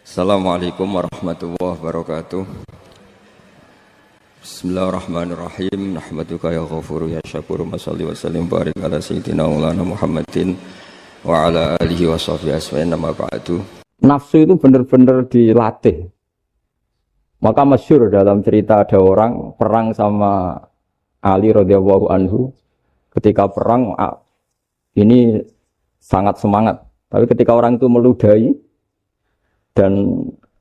Assalamualaikum warahmatullahi wabarakatuh. Bismillahirrahmanirrahim. Nahmaduka ya ghafuru ya syakuru. Mashalli wa sallim barik ala sayyidina maulana Muhammadin wa ala alihi wa sahbihi asma'in nama ba'du. Nafsu itu benar-benar dilatih. Maka masyhur dalam cerita ada orang perang sama Ali radhiyallahu anhu. Ketika perang ini sangat semangat. Tapi ketika orang itu meludahi dan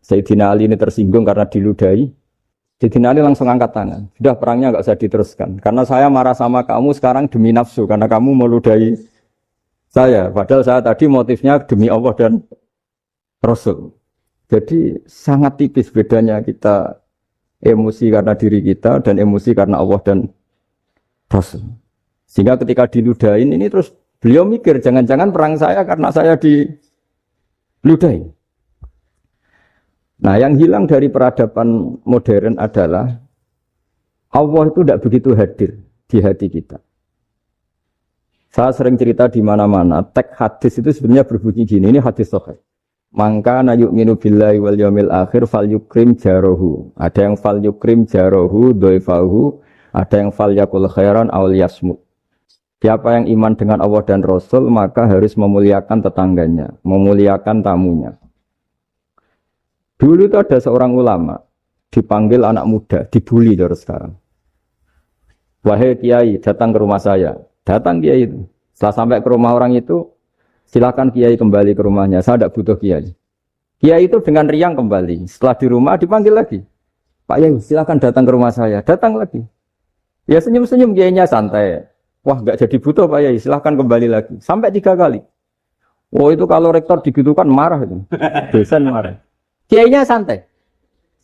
Sayyidina Ali ini tersinggung karena diludahi, Sayyidina Ali langsung angkat tangan. Sudah, perangnya enggak usah diteruskan. Karena saya marah sama kamu sekarang demi nafsu, karena kamu meludahi saya. Padahal saya tadi motifnya demi Allah dan Rasul. Jadi sangat tipis bedanya kita emosi karena diri kita dan emosi karena Allah dan Rasul. Sehingga ketika diludahin ini terus beliau mikir, jangan-jangan perang saya karena saya diludahi. Nah, yang hilang dari peradaban modern adalah Allah itu tidak begitu hadir di hati kita. Saya sering cerita di mana-mana, teks hadis itu sebenarnya berbunyi gini, ini hadis sahih. Mangka na yu'minu billahi wal yaumil akhir fal yukrim jarohu. Ada yang fal yukrim jarohu doifahu, ada yang fal yakul khairan aw yasmut. Siapa yang iman dengan Allah dan Rasul maka harus memuliakan tetangganya, memuliakan tamunya. Dulu itu ada seorang ulama dipanggil anak muda, dibully dari sekarang. Wahai kiai, datang ke rumah saya. Datang kiai itu. Setelah sampai ke rumah orang itu, silakan kiai kembali ke rumahnya. Saya tidak butuh kiai. Kiai itu dengan riang kembali. Setelah di rumah dipanggil lagi. Pak Yai, silakan datang ke rumah saya. Datang lagi. Ya senyum-senyum kiainya santai. Wah, nggak jadi butuh Pak Yai, silakan kembali lagi. Sampai 3 kali. Oh, itu kalau rektor digitukan marah itu. Dosen marah. Kiainya santai.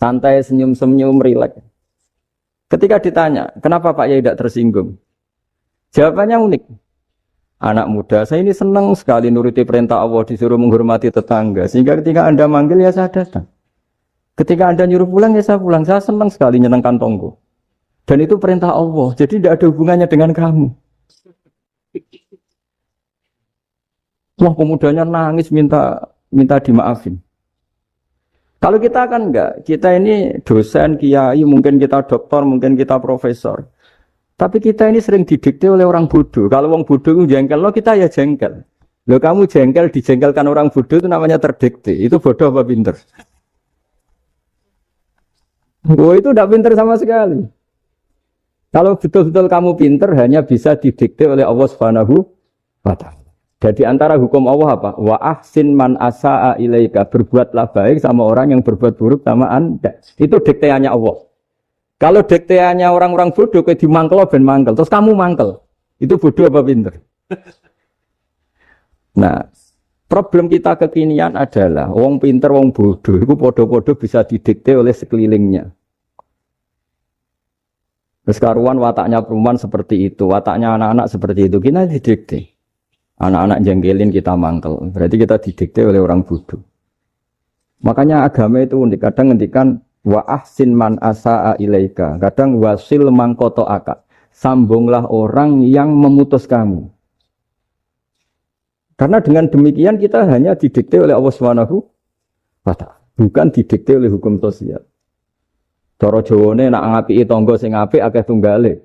Santai, senyum-senyum, rileks. Ketika ditanya, kenapa Pak Yai tidak tersinggung? Jawabannya unik. Anak muda, saya ini senang sekali nuruti perintah Allah, disuruh menghormati tetangga. Sehingga ketika Anda manggil, ya saya datang. Ketika Anda nyuruh pulang, ya saya pulang. Saya senang sekali nyenangkan tonggo. Dan itu perintah Allah, jadi tidak ada hubungannya dengan kamu. Wah, pemudanya nangis minta dimaafin. Kalau kita kan enggak, kita ini dosen, kiai, mungkin kita doktor, mungkin kita profesor. Tapi kita ini sering didikte oleh orang bodoh. Kalau orang bodoh itu jengkel, lo kita ya jengkel. Lo kamu jengkel, dijengkelkan orang bodoh itu namanya terdikte. Itu bodoh apa pinter? Oh, itu tidak pinter sama sekali. Kalau betul-betul kamu pinter, hanya bisa didikte oleh Allah Subhanahu wa ta'ala. Jadi antara hukum Allah apa? Wa ahsin man asa'a ilaika. Berbuatlah baik sama orang yang berbuat buruk sama Anda. Itu dikteannya Allah. Kalau dikteannya orang-orang bodoh, kayak dimangkel ben mangkel. Terus kamu mangkel. Itu bodoh apa pinter? Nah, problem kita kekinian adalah wong pinter, wong bodoh. Itu bodoh-bodoh bisa didikte oleh sekelilingnya. Terus karuan wataknya perempuan seperti itu. Wataknya anak-anak seperti itu. Kita didikte. Anak-anak jengkelin kita mangkel. Berarti kita didikte oleh orang bodoh. Makanya agama itu unik. Kadang ngendikan wa ahsin man asa'a ilaika. Kadang wasil man qata'aka. Sambunglah orang yang memutus kamu. Karena dengan demikian kita hanya didikte oleh Allah Subhanahu wa ta'ala. Bukan didikte oleh hukum sosial. Cara Jawane nak ngapiki tangga sing apik akeh tunggale.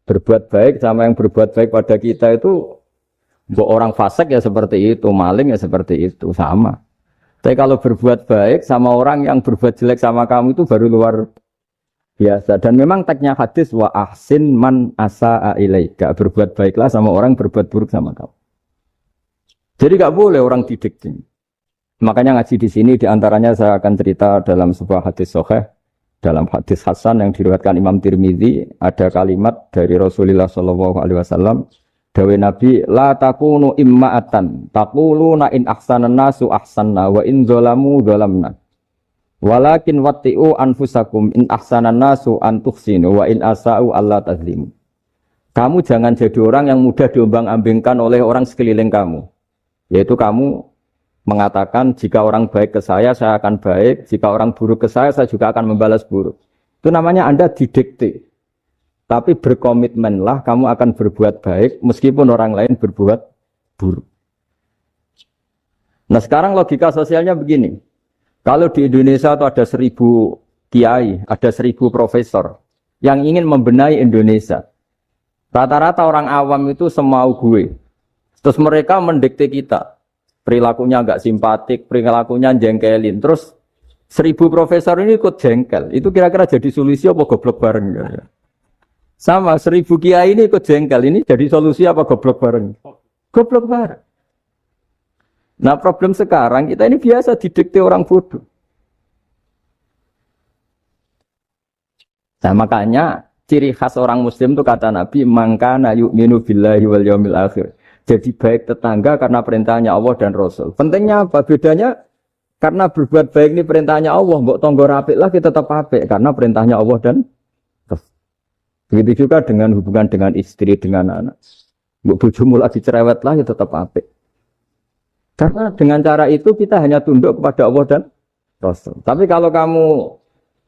Berbuat baik sama yang berbuat baik pada kita itu mbok orang fasik ya seperti itu, maling ya seperti itu, sama. Tapi kalau berbuat baik sama orang yang berbuat jelek sama kamu itu baru luar biasa. Dan memang teksnya hadis wa ahsin man asa'a ilaika. Berbuat baiklah sama orang berbuat buruk sama kamu. Jadi enggak boleh orang didikte. Makanya ngaji di sini diantaranya saya akan cerita dalam sebuah hadis sahih, dalam hadis hasan yang diriwayatkan Imam Tirmidzi, ada kalimat dari Rasulullah sallallahu alaihi wasallam. Dawe Nabi, la takunu imma'atan, taquluna in ahsanan nasu ahsanna, wa in zolamu zolamna. Walakin watti'u anfusakum in ahsanan nasu antuhsinu, wa in asa'u Allah tazlimu. Kamu jangan jadi orang yang mudah diombang-ambingkan oleh orang sekeliling kamu. Yaitu kamu mengatakan, jika orang baik ke saya akan baik, jika orang buruk ke saya juga akan membalas buruk. Itu namanya Anda didikte. Tapi berkomitmenlah kamu akan berbuat baik meskipun orang lain berbuat buruk. Nah sekarang logika sosialnya begini. Kalau di Indonesia itu ada 1000 kiai, ada 1000 profesor yang ingin membenahi Indonesia. Rata-rata orang awam itu semau gue. Terus mereka mendikte kita. Perilakunya enggak simpatik, perilakunya jengkelin. Terus 1000 profesor ini ikut jengkel. Itu kira-kira jadi solusi apa goblok bareng? Sama 1000 kiai ini ikut jengkel. Ini jadi solusi apa goblok bareng? Goblok bareng. Nah problem sekarang kita ini biasa didikte orang bodoh. Nah makanya ciri khas orang muslim itu kata Nabi mangkana yu'minu billahi wal yaumil akhir. Jadi baik tetangga karena perintahnya Allah dan Rasul. Pentingnya apa? Bedanya karena berbuat baik ini perintahnya Allah, mbok tonggo apik lah kita tetap apik karena perintahnya Allah dan Rasul. Begitu juga dengan hubungan dengan istri, dengan anak. Mbok bojomu lagi cerewet lah kita tetap apik. Karena dengan cara itu kita hanya tunduk kepada Allah dan Rasul. Tapi kalau kamu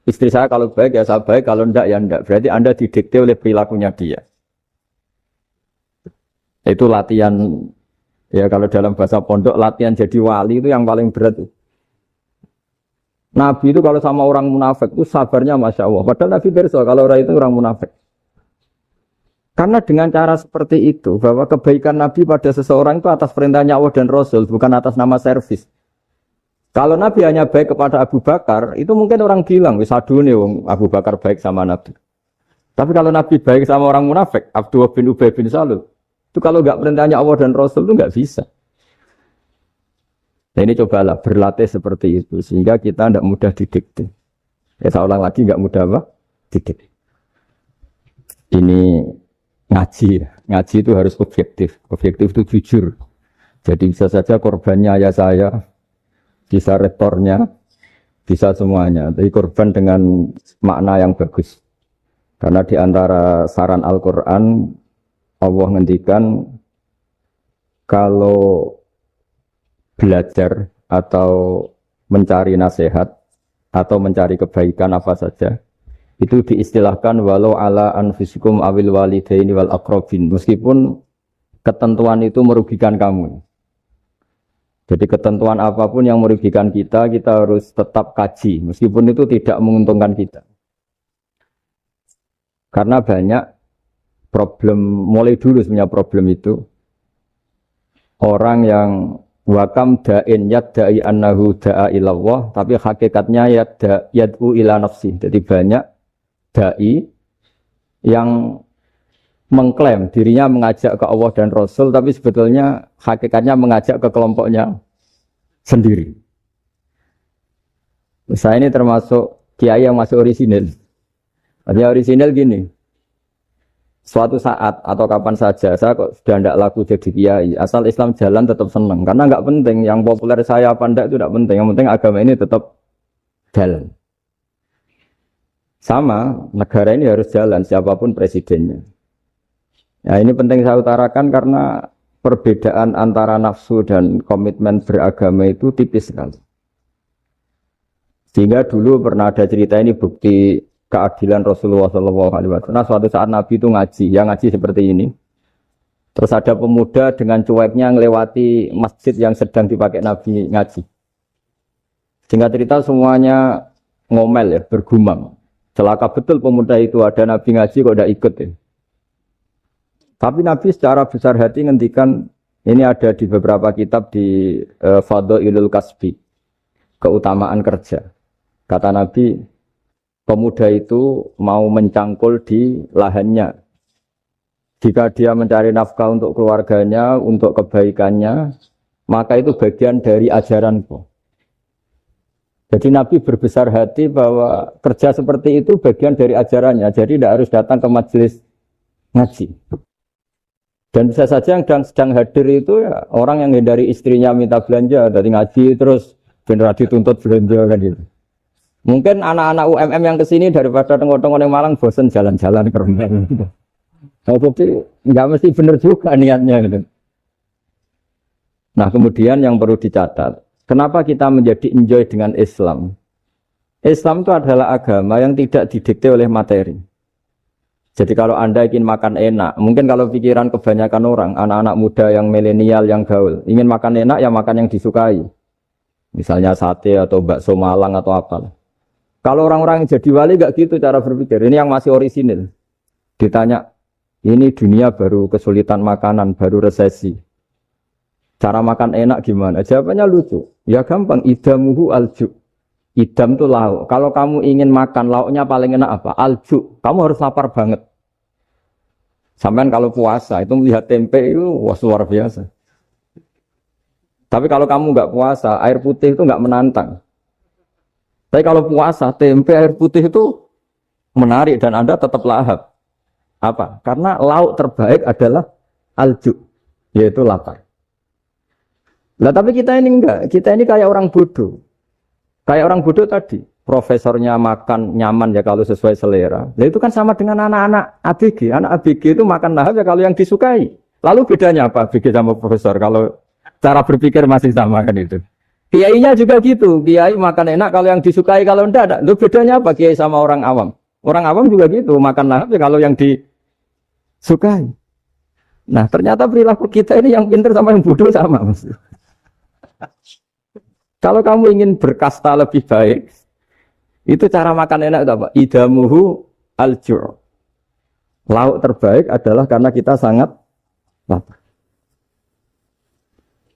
istri saya kalau baik ya saya baik, kalau enggak ya enggak. Berarti Anda didikte oleh perilakunya dia. Itu latihan, ya kalau dalam bahasa pondok, latihan jadi wali itu yang paling berat. Nabi itu kalau sama orang munafik itu sabarnya Masya Allah. Padahal Nabi berso kalau orang itu orang munafik. Karena dengan cara seperti itu, bahwa kebaikan Nabi pada seseorang itu atas perintahnya Allah dan Rasul, bukan atas nama servis. Kalau Nabi hanya baik kepada Abu Bakar, itu mungkin orang bilang, wis adune wong Abu Bakar baik sama Nabi. Tapi kalau Nabi baik sama orang munafik, Abdullah bin Ubay bin Salul, itu kalau enggak perintahnya Allah dan Rasul itu enggak bisa. Nah ini cobalah berlatih seperti itu, sehingga kita tidak mudah didikte. Ya saya ulang lagi, enggak mudah apa? Didikte. Ini ngaji itu harus objektif. Objektif itu jujur. Jadi bisa saja korbannya ayah saya, bisa rektornya, bisa semuanya. Tapi korban dengan makna yang bagus. Karena di antara saran Al-Quran, Allah ngendikan kalau belajar atau mencari nasihat atau mencari kebaikan apa saja itu diistilahkan walau ala anfusikum awil walidaini wal aqrabin, meskipun ketentuan itu merugikan kamu. Jadi ketentuan apapun yang merugikan kita harus tetap kaji meskipun itu tidak menguntungkan kita. Karena banyak problem, mulai dulu sebenarnya problem itu orang yang wakam da'in yadda'i annahu da'a ilallah tapi hakikatnya yad'u ila nafsi. Jadi banyak da'i yang mengklaim dirinya mengajak ke Allah dan Rasul tapi sebetulnya hakikatnya mengajak ke kelompoknya sendiri. Saya ini termasuk kiai yang masih orisinil. Artinya orisinil gini, suatu saat atau kapan saja saya kok sudah tidak laku jadi kiai, asal Islam jalan tetap senang. Karena enggak penting yang populer saya apa enggak itu tidak penting. Yang penting agama ini tetap jalan. Sama negara ini harus jalan siapapun presidennya. Ya ini penting saya utarakan karena perbedaan antara nafsu dan komitmen beragama itu tipis sekali. Sehingga dulu pernah ada cerita ini bukti keadilan Rasulullah SAW. Nah suatu saat Nabi itu ngaji, yang ngaji seperti ini. Terus ada pemuda dengan cueknya ngelewati masjid yang sedang dipakai Nabi ngaji. Singkat cerita semuanya ngomel ya, bergumam. Celaka betul pemuda itu, ada Nabi ngaji kok tidak ikut ya. Tapi Nabi secara besar hati ngendikan, ini ada di beberapa kitab di Fadhailul Kasbi, keutamaan kerja. Kata Nabi, pemuda itu mau mencangkul di lahannya. Jika dia mencari nafkah untuk keluarganya, untuk kebaikannya, maka itu bagian dari ajaranku. Jadi Nabi berbesar hati bahwa kerja seperti itu bagian dari ajarannya. Jadi tidak harus datang ke majelis ngaji. Dan bisa saja yang sedang hadir itu ya orang yang hindari istrinya minta belanja dari ngaji terus benar dituntut belanja kan gitu. Mungkin anak-anak UMM yang kesini daripada tengok-tengok yang Malang bosan jalan-jalan ke Rembang. Tapi nggak mesti benar juga niatnya gitu. Nah kemudian yang perlu dicatat, kenapa kita menjadi enjoy dengan Islam? Islam itu adalah agama yang tidak didikte oleh materi. Jadi kalau Anda ingin makan enak, mungkin kalau pikiran kebanyakan orang, anak-anak muda yang milenial, yang gaul, ingin makan enak ya makan yang disukai. Misalnya sate atau bakso Malang atau apa. Kalau orang-orang yang jadi wali nggak gitu cara berpikir. Ini yang masih orisinil. Ditanya, ini dunia baru kesulitan makanan, baru resesi. Cara makan enak gimana? Jawabannya lucu. Ya gampang, idamuhu alju. Idam itu lauk. Kalau kamu ingin makan lauknya paling enak apa? Alju. Kamu harus lapar banget. Sampai kalau puasa itu melihat tempe itu wah luar biasa. Tapi kalau kamu nggak puasa, air putih itu nggak menantang. Tapi kalau puasa, tempe, air putih itu menarik dan Anda tetap lahap. Apa? Karena lauk terbaik adalah alju, yaitu lapar. Lah tapi kita ini enggak, kita ini kayak orang bodoh. Kayak orang bodoh tadi, profesornya makan nyaman ya kalau sesuai selera. Nah itu kan sama dengan anak-anak ABG. Anak ABG itu makan lahap ya kalau yang disukai. Lalu bedanya apa ABG sama profesor? Kalau cara berpikir masih sama kan itu. Kiainya juga gitu, kiai makan enak kalau yang disukai, kalau enggak. Lalu bedanya apa kiai sama orang awam? Orang awam juga gitu, makan lahap ya kalau yang disukai. Nah ternyata perilaku kita ini yang pintar sama yang bodoh sama. Kalau kamu ingin berkasta lebih baik, itu cara makan enak itu apa? Idamuhu al-jur. Lauk terbaik adalah karena kita sangat lapar.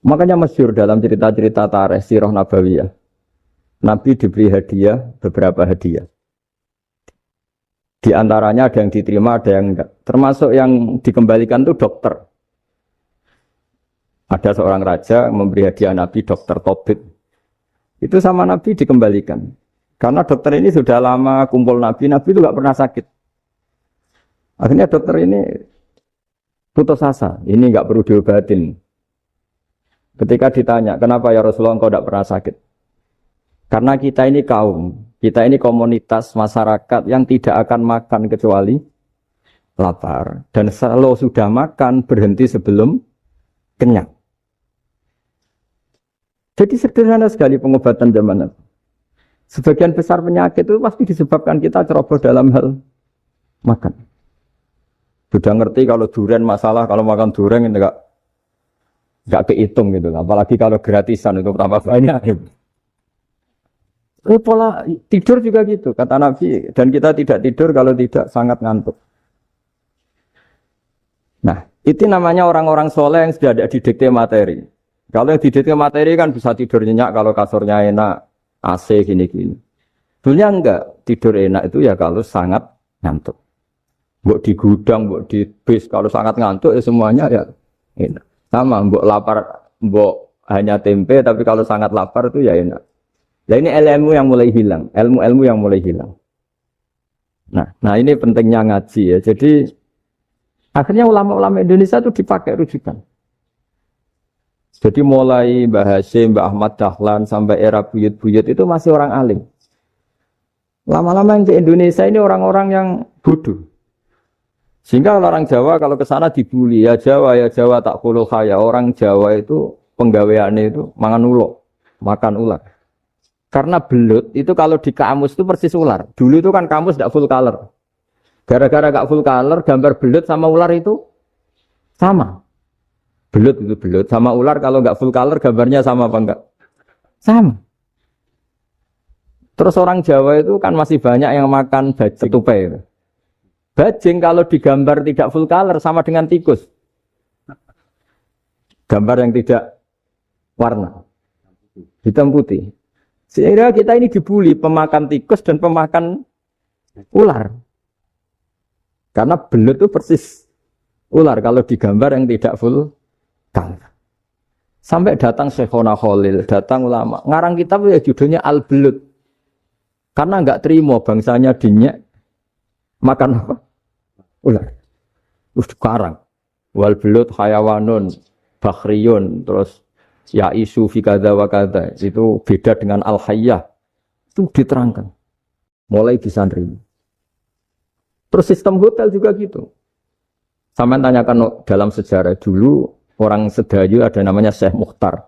Makanya masyhur dalam cerita-cerita tarikh sirah nabawiyah. Nabi diberi hadiah, beberapa hadiah. Di antaranya ada yang diterima, ada yang enggak. Termasuk yang dikembalikan itu dokter. Ada seorang raja memberi hadiah Nabi dokter Tobit. Itu sama Nabi dikembalikan. Karena dokter ini sudah lama kumpul Nabi itu enggak pernah sakit. Akhirnya dokter ini putus asa, ini enggak perlu diobatin. Ketika ditanya, kenapa ya Rasulullah engkau tidak pernah sakit? Karena kita ini kaum, kita ini komunitas masyarakat yang tidak akan makan kecuali lapar. Dan kalau sudah makan, berhenti sebelum kenyang. Jadi sederhana sekali pengobatan zaman itu. Sebagian besar penyakit itu pasti disebabkan kita ceroboh dalam hal makan. Sudah ngerti kalau durian masalah, kalau makan durian enggak kehitung gitu, apalagi kalau gratisan itu tambah banyak. Pola tidur juga gitu, kata Nabi, dan kita tidak tidur kalau tidak sangat ngantuk. Nah, itu namanya orang-orang soleh yang sudah ada didikte materi. Kalau yang didikte materi kan bisa tidur nyenyak kalau kasurnya enak, AC gini-gini. Sebenarnya enggak, tidur enak itu ya kalau sangat ngantuk. Mbok di gudang, mbok di bis, kalau sangat ngantuk ya semuanya ya enak. Sama, mbok lapar, mbok hanya tempe, tapi kalau sangat lapar itu ya enak. Nah ini ilmu yang mulai hilang, ilmu-ilmu yang mulai hilang. Nah ini pentingnya ngaji ya. Jadi akhirnya ulama-ulama Indonesia itu dipakai rujukan. Jadi mulai Mbah Hasyim, Mbah Ahmad Dahlan sampai era buyut-buyut itu masih orang alim. Lama-lama yang di Indonesia ini orang-orang yang bodoh. Sehingga orang Jawa kalau ke sana dibully, ya Jawa tak kulul khaya. Orang Jawa itu penggaweannya itu makan ular. Karena belut itu kalau di kamus itu persis ular. Dulu itu kan kamus tidak full color. Gara-gara gak full color, gambar belut sama ular itu sama. Belut itu belut sama ular kalau gak full color gambarnya sama apa enggak? Sama. Terus orang Jawa itu kan masih banyak yang makan bajing tupai. Bajing kalau digambar tidak full color sama dengan tikus. Gambar yang tidak warna. Hitam putih. Sehingga kita ini dibully pemakan tikus dan pemakan ular. Karena belut itu persis ular kalau digambar yang tidak full color. Sampai datang Syekhona Khalil, datang ulama. Ngarang kitab ya judulnya Al-Belut. Karena enggak terima bangsanya dinyek makan apa? Ular. Karang. Wal belut hayawanun bakhriyun terus ya isu fi kadza wa kadza. Itu beda dengan al hayyah. Itu diterangkan. Mulai bisa nerima. Terus sistem hotel juga gitu. Sampeyan tanyakan dalam sejarah dulu orang Sedayu ada namanya Syekh Mukhtar.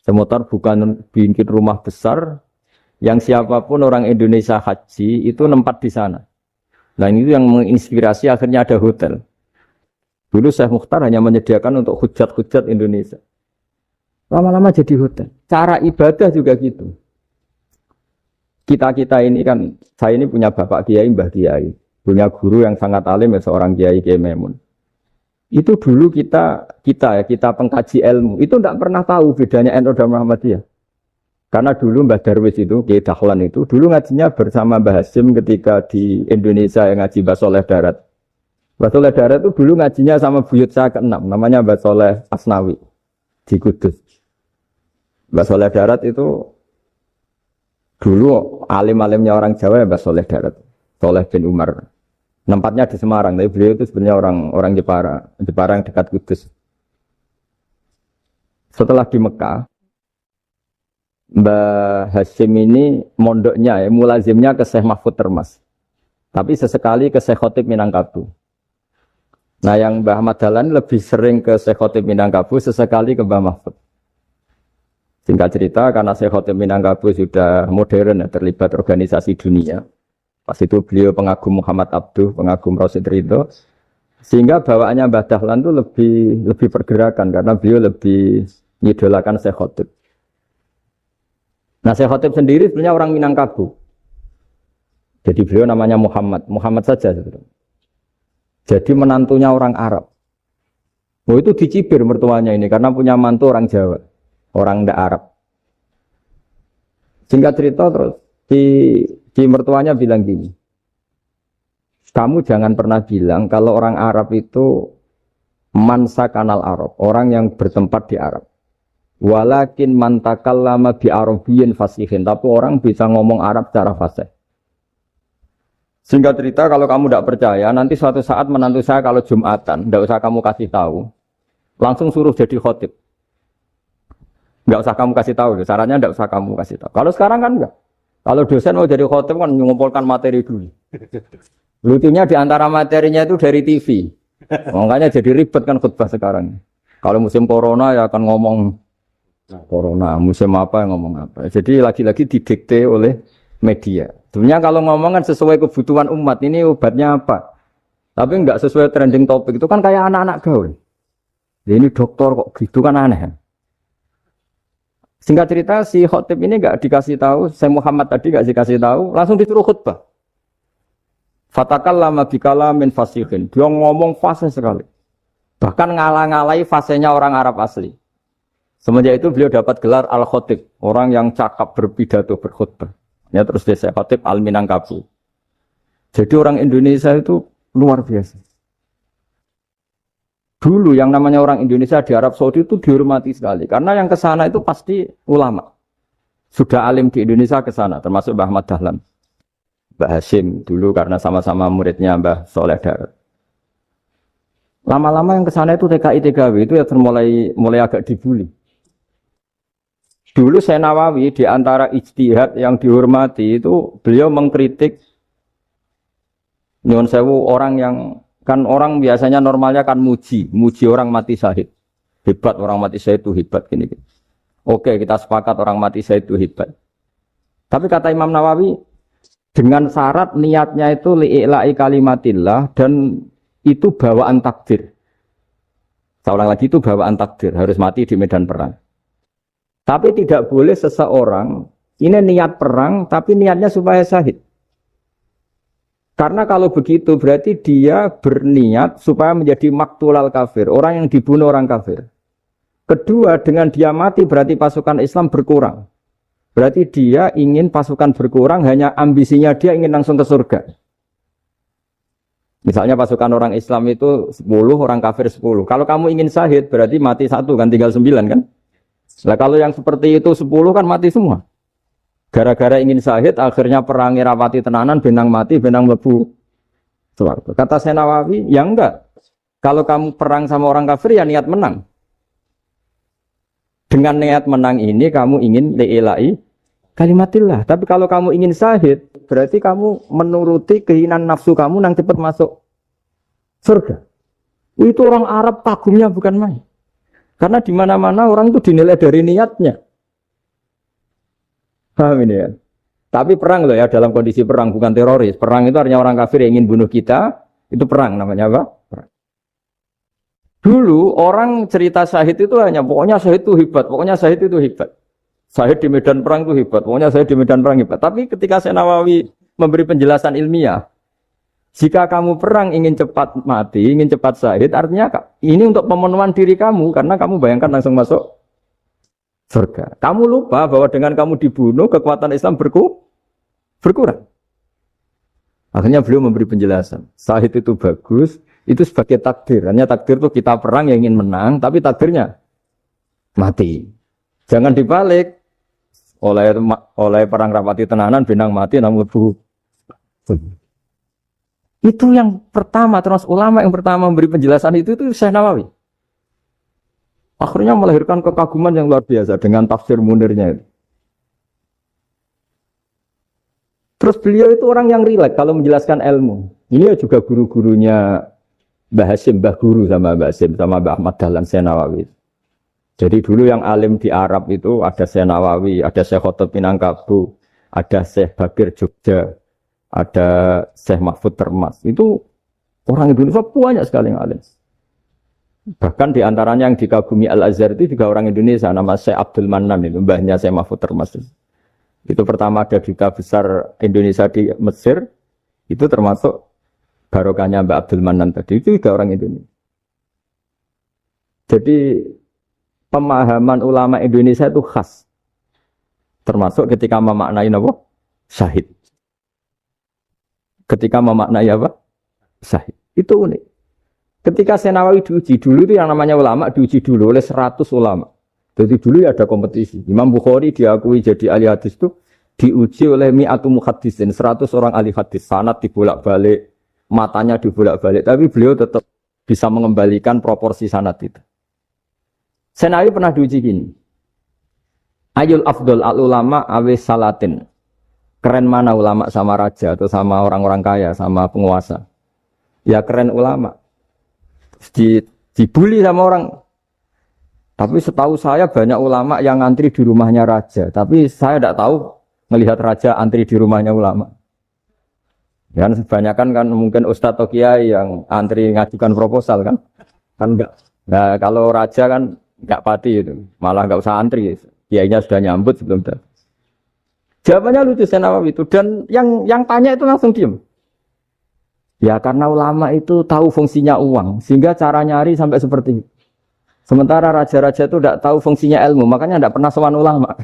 Syekh Mukhtar bukan bikin rumah besar yang siapapun orang Indonesia haji itu nempat di sana. Nah ini yang menginspirasi akhirnya ada hotel. Dulu Syekh Mukhtar hanya menyediakan untuk hujat-hujat Indonesia. Lama-lama jadi hotel. cara ibadah juga gitu. Kita ini kan, saya ini punya bapak kiai, mbah kiai, punya guru yang sangat alim, ya, seorang kiai Memun. Itu dulu kita pengkaji ilmu, itu tidak pernah tahu bedanya NU dan Muhammadiyah. Karena dulu Mbah Darwis itu, Kiai Dahlan itu, dulu ngajinya bersama Mbah Hasim ketika di Indonesia yang ngaji Mbah Soleh Darat. Mbah Soleh Darat itu dulu ngajinya sama buyut saya ke-6, namanya Mbah Soleh Asnawi di Kudus. Mbah Soleh Darat itu dulu alim-alimnya orang Jawa ya Mbah Soleh Darat, Soleh bin Umar. Tempatnya di Semarang, tapi beliau itu sebenarnya orang Jepara yang dekat Kudus. Setelah di Mekah, Mbah Hasyim ini mondoknya, mulazimnya ke Syekh Mahfud Termas. Tapi sesekali ke Syekh Khotib Minangkabau. Nah yang Mbah Ahmad Dahlan lebih sering ke Syekh Khotib Minangkabau, sesekali ke Mbah Mahfud. Singkat cerita, karena Syekh Khotib Minangkabau sudah modern, terlibat organisasi dunia. Pas itu beliau pengagum Muhammad Abduh, pengagum Rasid Ridho. Sehingga bawaannya Mbah Dahlan itu lebih pergerakan, karena beliau lebih mengidolakan Syekh Khotib. Nah, Syekh Khotib sendiri sebenarnya orang Minangkabau. Jadi beliau namanya Muhammad saja sebetulnya. Jadi menantunya orang Arab. Oh itu dicibir mertuanya ini karena punya mantu orang Jawa, orang ndak Arab. Singkat cerita terus di mertuanya bilang gini, kamu jangan pernah bilang kalau orang Arab itu mansa kanal Arab, orang yang bertempat di Arab. Walakin mantakallama bi arabiyyin fasihin, tapi orang bisa ngomong Arab secara fasih. Singkat cerita, kalau kamu tidak percaya, nanti suatu saat menantu saya kalau Jumatan, tidak usah kamu kasih tahu, langsung suruh jadi khotib. Tidak usah kamu kasih tahu, sarannya tidak usah kamu kasih tahu. Kalau sekarang kan enggak. Kalau dosen mau jadi khotib kan mengumpulkan materi dulu. Lucunya di antara materinya itu dari TV. Makanya jadi ribet kan khutbah sekarang. Kalau musim corona ya akan ngomong corona, musim apa yang ngomong apa. Jadi lagi-lagi didikte oleh media. Sebenarnya kalau ngomong kan sesuai kebutuhan umat, ini obatnya apa. Tapi enggak sesuai trending topik, itu kan kayak anak-anak gaul. Ini dokter kok gitu kan aneh. Singkat cerita si khotib ini enggak dikasih tahu, Syekh Muhammad tadi enggak dikasih tahu, langsung disuruh khutbah. Fatakallama bikalamin fasihin. Dia ngomong fasih sekali. Bahkan ngalah-ngalahi fasihnya orang Arab asli. Semenjak itu beliau dapat gelar Al-Khotib, orang yang cakap berpidato berkhutbah. Ya terus dia Syekh Khotib Al-Minangkabau. Jadi orang Indonesia itu luar biasa. Dulu yang namanya orang Indonesia di Arab Saudi itu dihormati sekali. Karena yang ke sana itu pasti ulama. Sudah alim di Indonesia ke sana, termasuk Mbah Ahmad Dahlan. Mbah Hasyim dulu karena sama-sama muridnya Mbah Soleh Darat. Lama-lama yang ke sana itu TKI TKW itu ya mulai agak dibully. Dulu Syekh Nawawi di antara ijtihad yang dihormati itu beliau mengkritik nyuwun sewu orang yang kan orang biasanya normalnya kan muji orang mati syahid. Hebat orang mati syahid itu hebat gini. Oke, kita sepakat orang mati syahid itu hebat. Tapi kata Imam Nawawi dengan syarat niatnya itu li'ila'i kalimatillah dan itu bawaan takdir. Saya ulang lagi, itu bawaan takdir, harus mati di medan perang. Tapi tidak boleh seseorang ini niat perang tapi niatnya supaya syahid. Karena kalau begitu berarti dia berniat supaya menjadi maktulal kafir, orang yang dibunuh orang kafir. Kedua, dengan dia mati berarti pasukan Islam berkurang. Berarti dia ingin pasukan berkurang, hanya ambisinya dia ingin langsung ke surga. Misalnya pasukan orang Islam itu 10, orang kafir 10. Kalau kamu ingin syahid berarti mati 1 kan, tinggal 9 kan. Nah kalau yang seperti itu 10 kan mati semua. Gara-gara ingin syahid akhirnya perangi rapati tenanan, benang mati, benang lebu. Kata Syekh Nawawi, ya enggak. Kalau kamu perang sama orang kafir ya niat menang. Dengan niat menang ini kamu ingin li'ila'i kalimatillah. Tapi kalau kamu ingin syahid, berarti kamu menuruti keinginan nafsu kamu yang cepat masuk surga. Itu orang Arab kagumnya bukan main. Karena di mana-mana orang itu dinilai dari niatnya. Paham ini ya? Tapi perang loh ya, dalam kondisi perang, bukan teroris. Perang itu artinya orang kafir yang ingin bunuh kita, itu perang namanya apa? Perang. Dulu orang cerita syahid itu hanya pokoknya syahid itu hebat, pokoknya syahid itu hebat. Saya di medan perang itu hebat. Pokoknya saya di medan perang hebat. Tapi ketika saya Nawawi memberi penjelasan ilmiah, jika kamu perang ingin cepat mati, ingin cepat syahid, artinya ini untuk pemenuhan diri kamu, karena kamu bayangkan langsung masuk surga. Kamu lupa bahwa dengan kamu dibunuh, kekuatan Islam berkurang. Akhirnya beliau memberi penjelasan. Syahid itu bagus, itu sebagai takdir. Hanya takdir itu kita perang yang ingin menang, tapi takdirnya mati. Jangan dibalik. Oleh perang rapati tenanan, benang mati, namun itu yang pertama, terus ulama yang pertama memberi penjelasan itu Syekh Nawawi. Akhirnya melahirkan kekaguman yang luar biasa dengan tafsir Munirnya itu. Terus beliau itu orang yang rileks kalau menjelaskan ilmu. Ini juga guru-gurunya Mbah Hasyim, Mbah Guru sama Mbah Hasyim, sama Mbah Ahmad Dahlan Syekh Nawawi. Jadi dulu yang alim di Arab itu ada Syekh Nawawi, ada Syekh Khotib Minangkabau, ada Syekh Bakir Jogja, ada Syekh Mahfud Termas. Itu orang Indonesia banyak sekali yang alim. Bahkan di antaranya yang dikagumi Al-Azhar itu juga orang Indonesia, nama Syekh Abdul Manan, itu mbahnya Syekh Mahfud Termas. Itu pertama ada duta besar Indonesia di Mesir, itu termasuk barokahnya Mbak Abdul Manan tadi, itu juga orang Indonesia. Jadi pemahaman ulama Indonesia itu khas, termasuk ketika memaknai apa? Syahid. Ketika memaknai apa? Syahid. Itu unik. Ketika Syekh Nawawi diuji dulu itu yang namanya ulama diuji dulu oleh 100 ulama. Jadi dulu ya ada kompetisi. Imam Bukhari diakui jadi ahli hadis itu diuji oleh mi'atu muhaddisin, 100 orang ahli hadis. Sanad dibolak-balik, matanya dibolak-balik, tapi beliau tetap bisa mengembalikan proporsi sanad itu. Syekh Nawawi pernah diuji gini. Ayul afdol al ulama awis salatin. Keren mana ulama sama raja atau sama orang-orang kaya, sama penguasa? Ya keren ulama. Dibully sama orang. Tapi setahu saya banyak ulama yang antri di rumahnya raja. Tapi saya tidak tahu melihat raja antri di rumahnya ulama. Dan kebanyakan kan mungkin ustadz atau kiai yang antri ngajukan proposal kan. Kan enggak. Nah kalau raja kan enggak pati itu. Malah enggak usah antri. Kiainya sudah nyambut sebelum datang. Jawabannya lucu Syekh Nawawi itu. Dan yang tanya itu langsung diem. Ya karena ulama itu tahu fungsinya uang. Sehingga cara nyari sampai seperti itu. Sementara raja-raja itu tidak tahu fungsinya ilmu, makanya tidak pernah sowan ulama.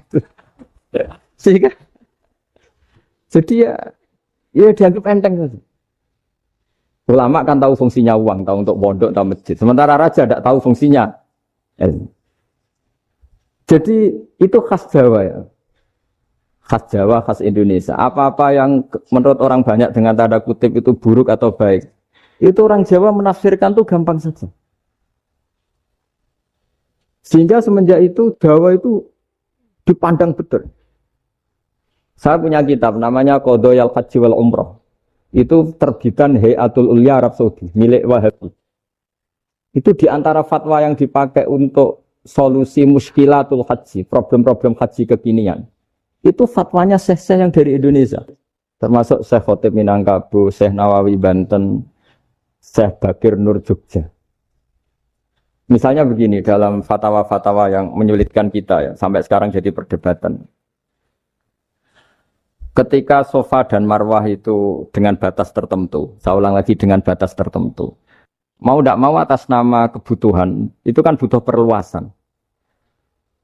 Sehingga, jadi ya dianggap enteng saja. Ulama kan tahu fungsinya uang, tahu untuk pondok, tahu masjid. Sementara raja tidak tahu fungsinya ilmu. Jadi itu khas Jawa ya, khas Jawa, khas Indonesia. Apa-apa yang menurut orang banyak dengan tanda kutip itu buruk atau baik, itu orang Jawa menafsirkan tuh gampang saja. Sehingga semenjak itu Jawa itu dipandang betul. Saya punya kitab namanya Qadhayal Haji wal Umrah. Itu terbitan Hayatul Ulya Arab Saudi, milik Wahabi. Itu diantara fatwa yang dipakai untuk solusi muskilatul haji, problem-problem haji kekinian. Itu fatwanya syekh-syekh yang dari Indonesia. Termasuk Syekh Khotib Minangkabau, Syekh Nawawi Banten, Syekh Bakir Nur Jogja. Misalnya begini, dalam fatwa-fatwa yang menyulitkan kita ya, sampai sekarang jadi perdebatan. Ketika Safa dan Marwah itu dengan batas tertentu, saya ulang lagi dengan batas tertentu. Mau tidak mau atas nama kebutuhan, itu kan butuh perluasan.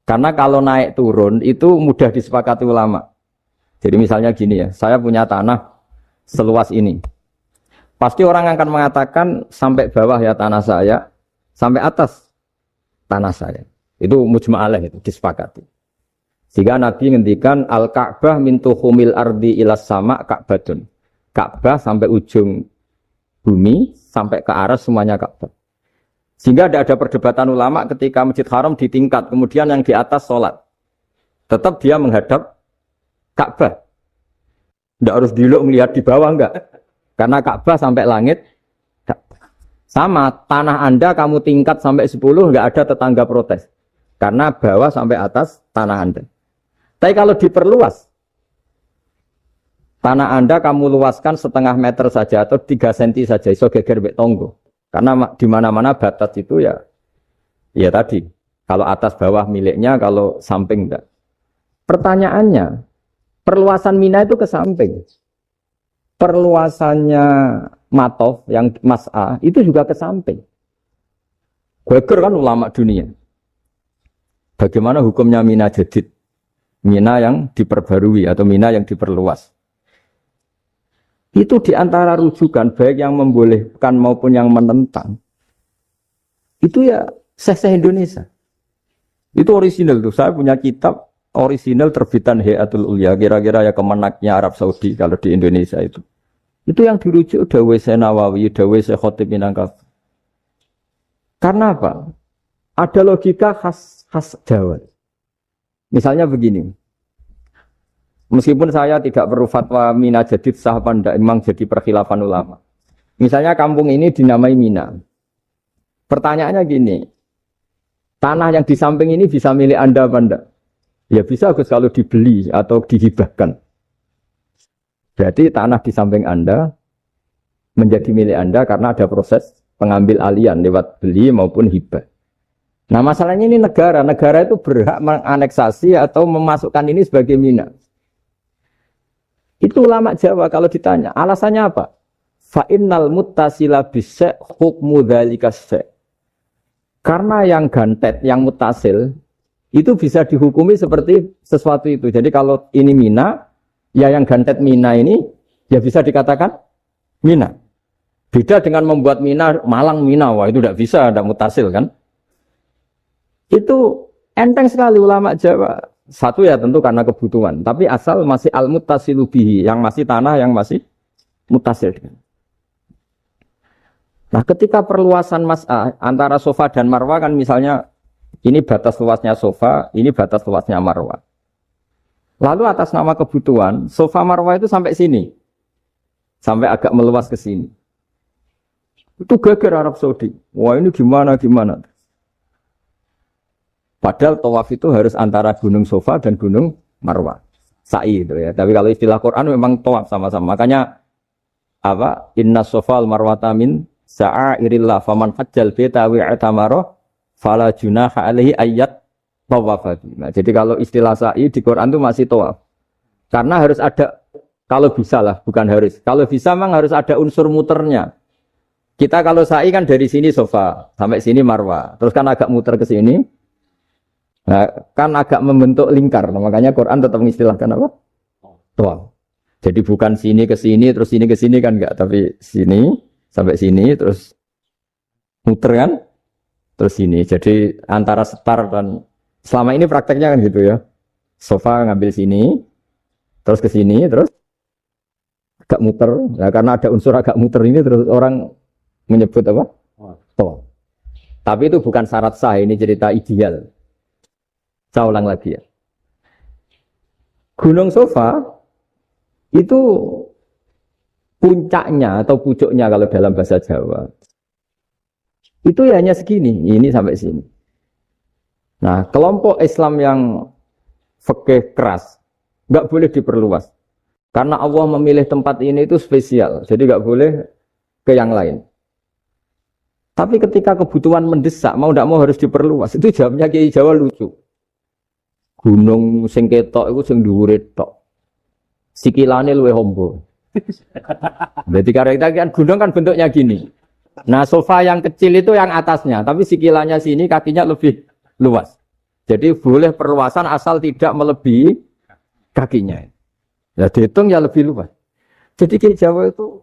Karena kalau naik turun itu mudah disepakati ulama. Jadi misalnya gini ya, saya punya tanah seluas ini. Pasti orang akan mengatakan sampai bawah ya tanah saya, sampai atas tanah saya. Itu mujma' alaih, itu disepakati. Sehingga Nabi ngendikan al-Ka'bah min tuhumil ardi ilas sama Ka'batun. Ka'bah sampai ujung bumi, sampai ke aras semuanya Ka'bah. Sehingga tidak ada perdebatan ulama ketika Masjid Haram ditingkat, kemudian yang di atas sholat. Tetap dia menghadap Ka'bah. Tidak harus diluk melihat di bawah, enggak. Karena Ka'bah sampai langit. Sama, tanah Anda kamu tingkat sampai 10, enggak ada tetangga protes. Karena bawah sampai atas tanah Anda. Tapi kalau diperluas, tanah Anda kamu luaskan setengah meter saja atau 3 cm saja, iso geger mbek tonggo. Karena di mana-mana batas itu ya tadi. Kalau atas bawah miliknya, kalau samping enggak. Pertanyaannya, perluasan Mina itu ke samping. Perluasannya Matof yang Mas'a itu juga ke samping. Geger kan ulama dunia. Bagaimana hukumnya Mina jadid? Mina yang diperbarui atau Mina yang diperluas. Itu diantara rujukan baik yang membolehkan maupun yang menentang. Itu ya Syekh Indonesia. Itu original tuh. Saya punya kitab original terbitan Hayatul Ulya. Kira-kira ya kemenaknya Arab Saudi kalau di Indonesia itu. Itu yang dirujuk Dawei Syekh Nawawi, Dawei Syekh Khotib Minangkabau. Karena apa? Ada logika khas Jawa. Misalnya begini. Meskipun saya tidak perlu fatwa Mina jadid sah apa enggak, memang jadi perkhilafan ulama. Misalnya kampung ini dinamai Mina. Pertanyaannya gini. Tanah yang di samping ini bisa milik Anda apa enggak? Ya bisa Gus kalau dibeli atau dihibahkan. Berarti tanah di samping Anda menjadi milik Anda karena ada proses pengambil alian lewat beli maupun hibah. Nah masalahnya ini negara itu berhak menganeksasi atau memasukkan ini sebagai Mina. Itu ulama Jawa kalau ditanya, alasannya apa? Fa'innal muttasila bisek hukmu dzalika syek. Karena yang gantet, yang mutasil itu bisa dihukumi seperti sesuatu itu. Jadi kalau ini Mina, ya yang gantet Mina ini ya bisa dikatakan Mina. Beda dengan membuat Mina, Malang Mina, wah itu tidak bisa, tidak mutasil kan. Itu enteng sekali ulama Jawa. Satu ya tentu karena kebutuhan, tapi asal masih al-muttasilu bihi, yang masih tanah yang masih mutasil. Nah ketika perluasan mas'ah antara sofa dan marwah kan misalnya ini batas luasnya sofa, ini batas luasnya marwah. Lalu atas nama kebutuhan, sofa marwah itu sampai sini. Sampai agak meluas ke sini. Itu geger Arab Saudi. Wah ini gimana. Padahal tawaf itu harus antara gunung sofa dan gunung marwah. Sa'i itu ya. Tapi kalau istilah Quran memang tawaf sama-sama. Makanya apa? Inna sofal marwata min sa'airillah faman hajjal bita wi'atamara fala junaha alaihi ayat tawafati. Nah, jadi kalau istilah sa'i di Quran itu masih tawaf. Karena harus ada, kalau bisa lah, bukan harus. Kalau bisa memang harus ada unsur muternya. Kita kalau sa'i kan dari sini sofa sampai sini marwah. Terus kan agak muter ke sini. Nah, kan agak membentuk lingkar. Nah, makanya Quran tetap mengistilahkan apa? Tawaf. Jadi bukan sini ke sini terus sini ke sini kan enggak, tapi sini sampai sini terus muter kan? Terus sini. Jadi antara setar dan selama ini prakteknya kan gitu ya. Sofa ngambil sini terus ke sini terus agak muter. Nah, karena ada unsur agak muter ini terus orang menyebut apa? Tawaf. Tapi itu bukan syarat sah, ini cerita ideal. Saya ulang lagi ya. Gunung Sofa itu puncaknya atau pucuknya kalau dalam bahasa Jawa. Itu ya hanya segini, ini sampai sini. Nah, kelompok Islam yang fikih keras nggak boleh diperluas. Karena Allah memilih tempat ini itu spesial, jadi nggak boleh ke yang lain. Tapi ketika kebutuhan mendesak, mau tidak mau harus diperluas. Itu jawabnya Kiai Jawa lucu. Gunung sing ketok iku sing dhuwure tok. Sikilane luwih hombo. Berarti kan gunung kan bentuknya gini. Nah, sofa yang kecil itu yang atasnya, tapi sikilannya sini kakinya lebih luas. Jadi boleh perluasan asal tidak melebihi kakinya. Ya dihitung ya lebih luas. Jadi Kiai Jawa itu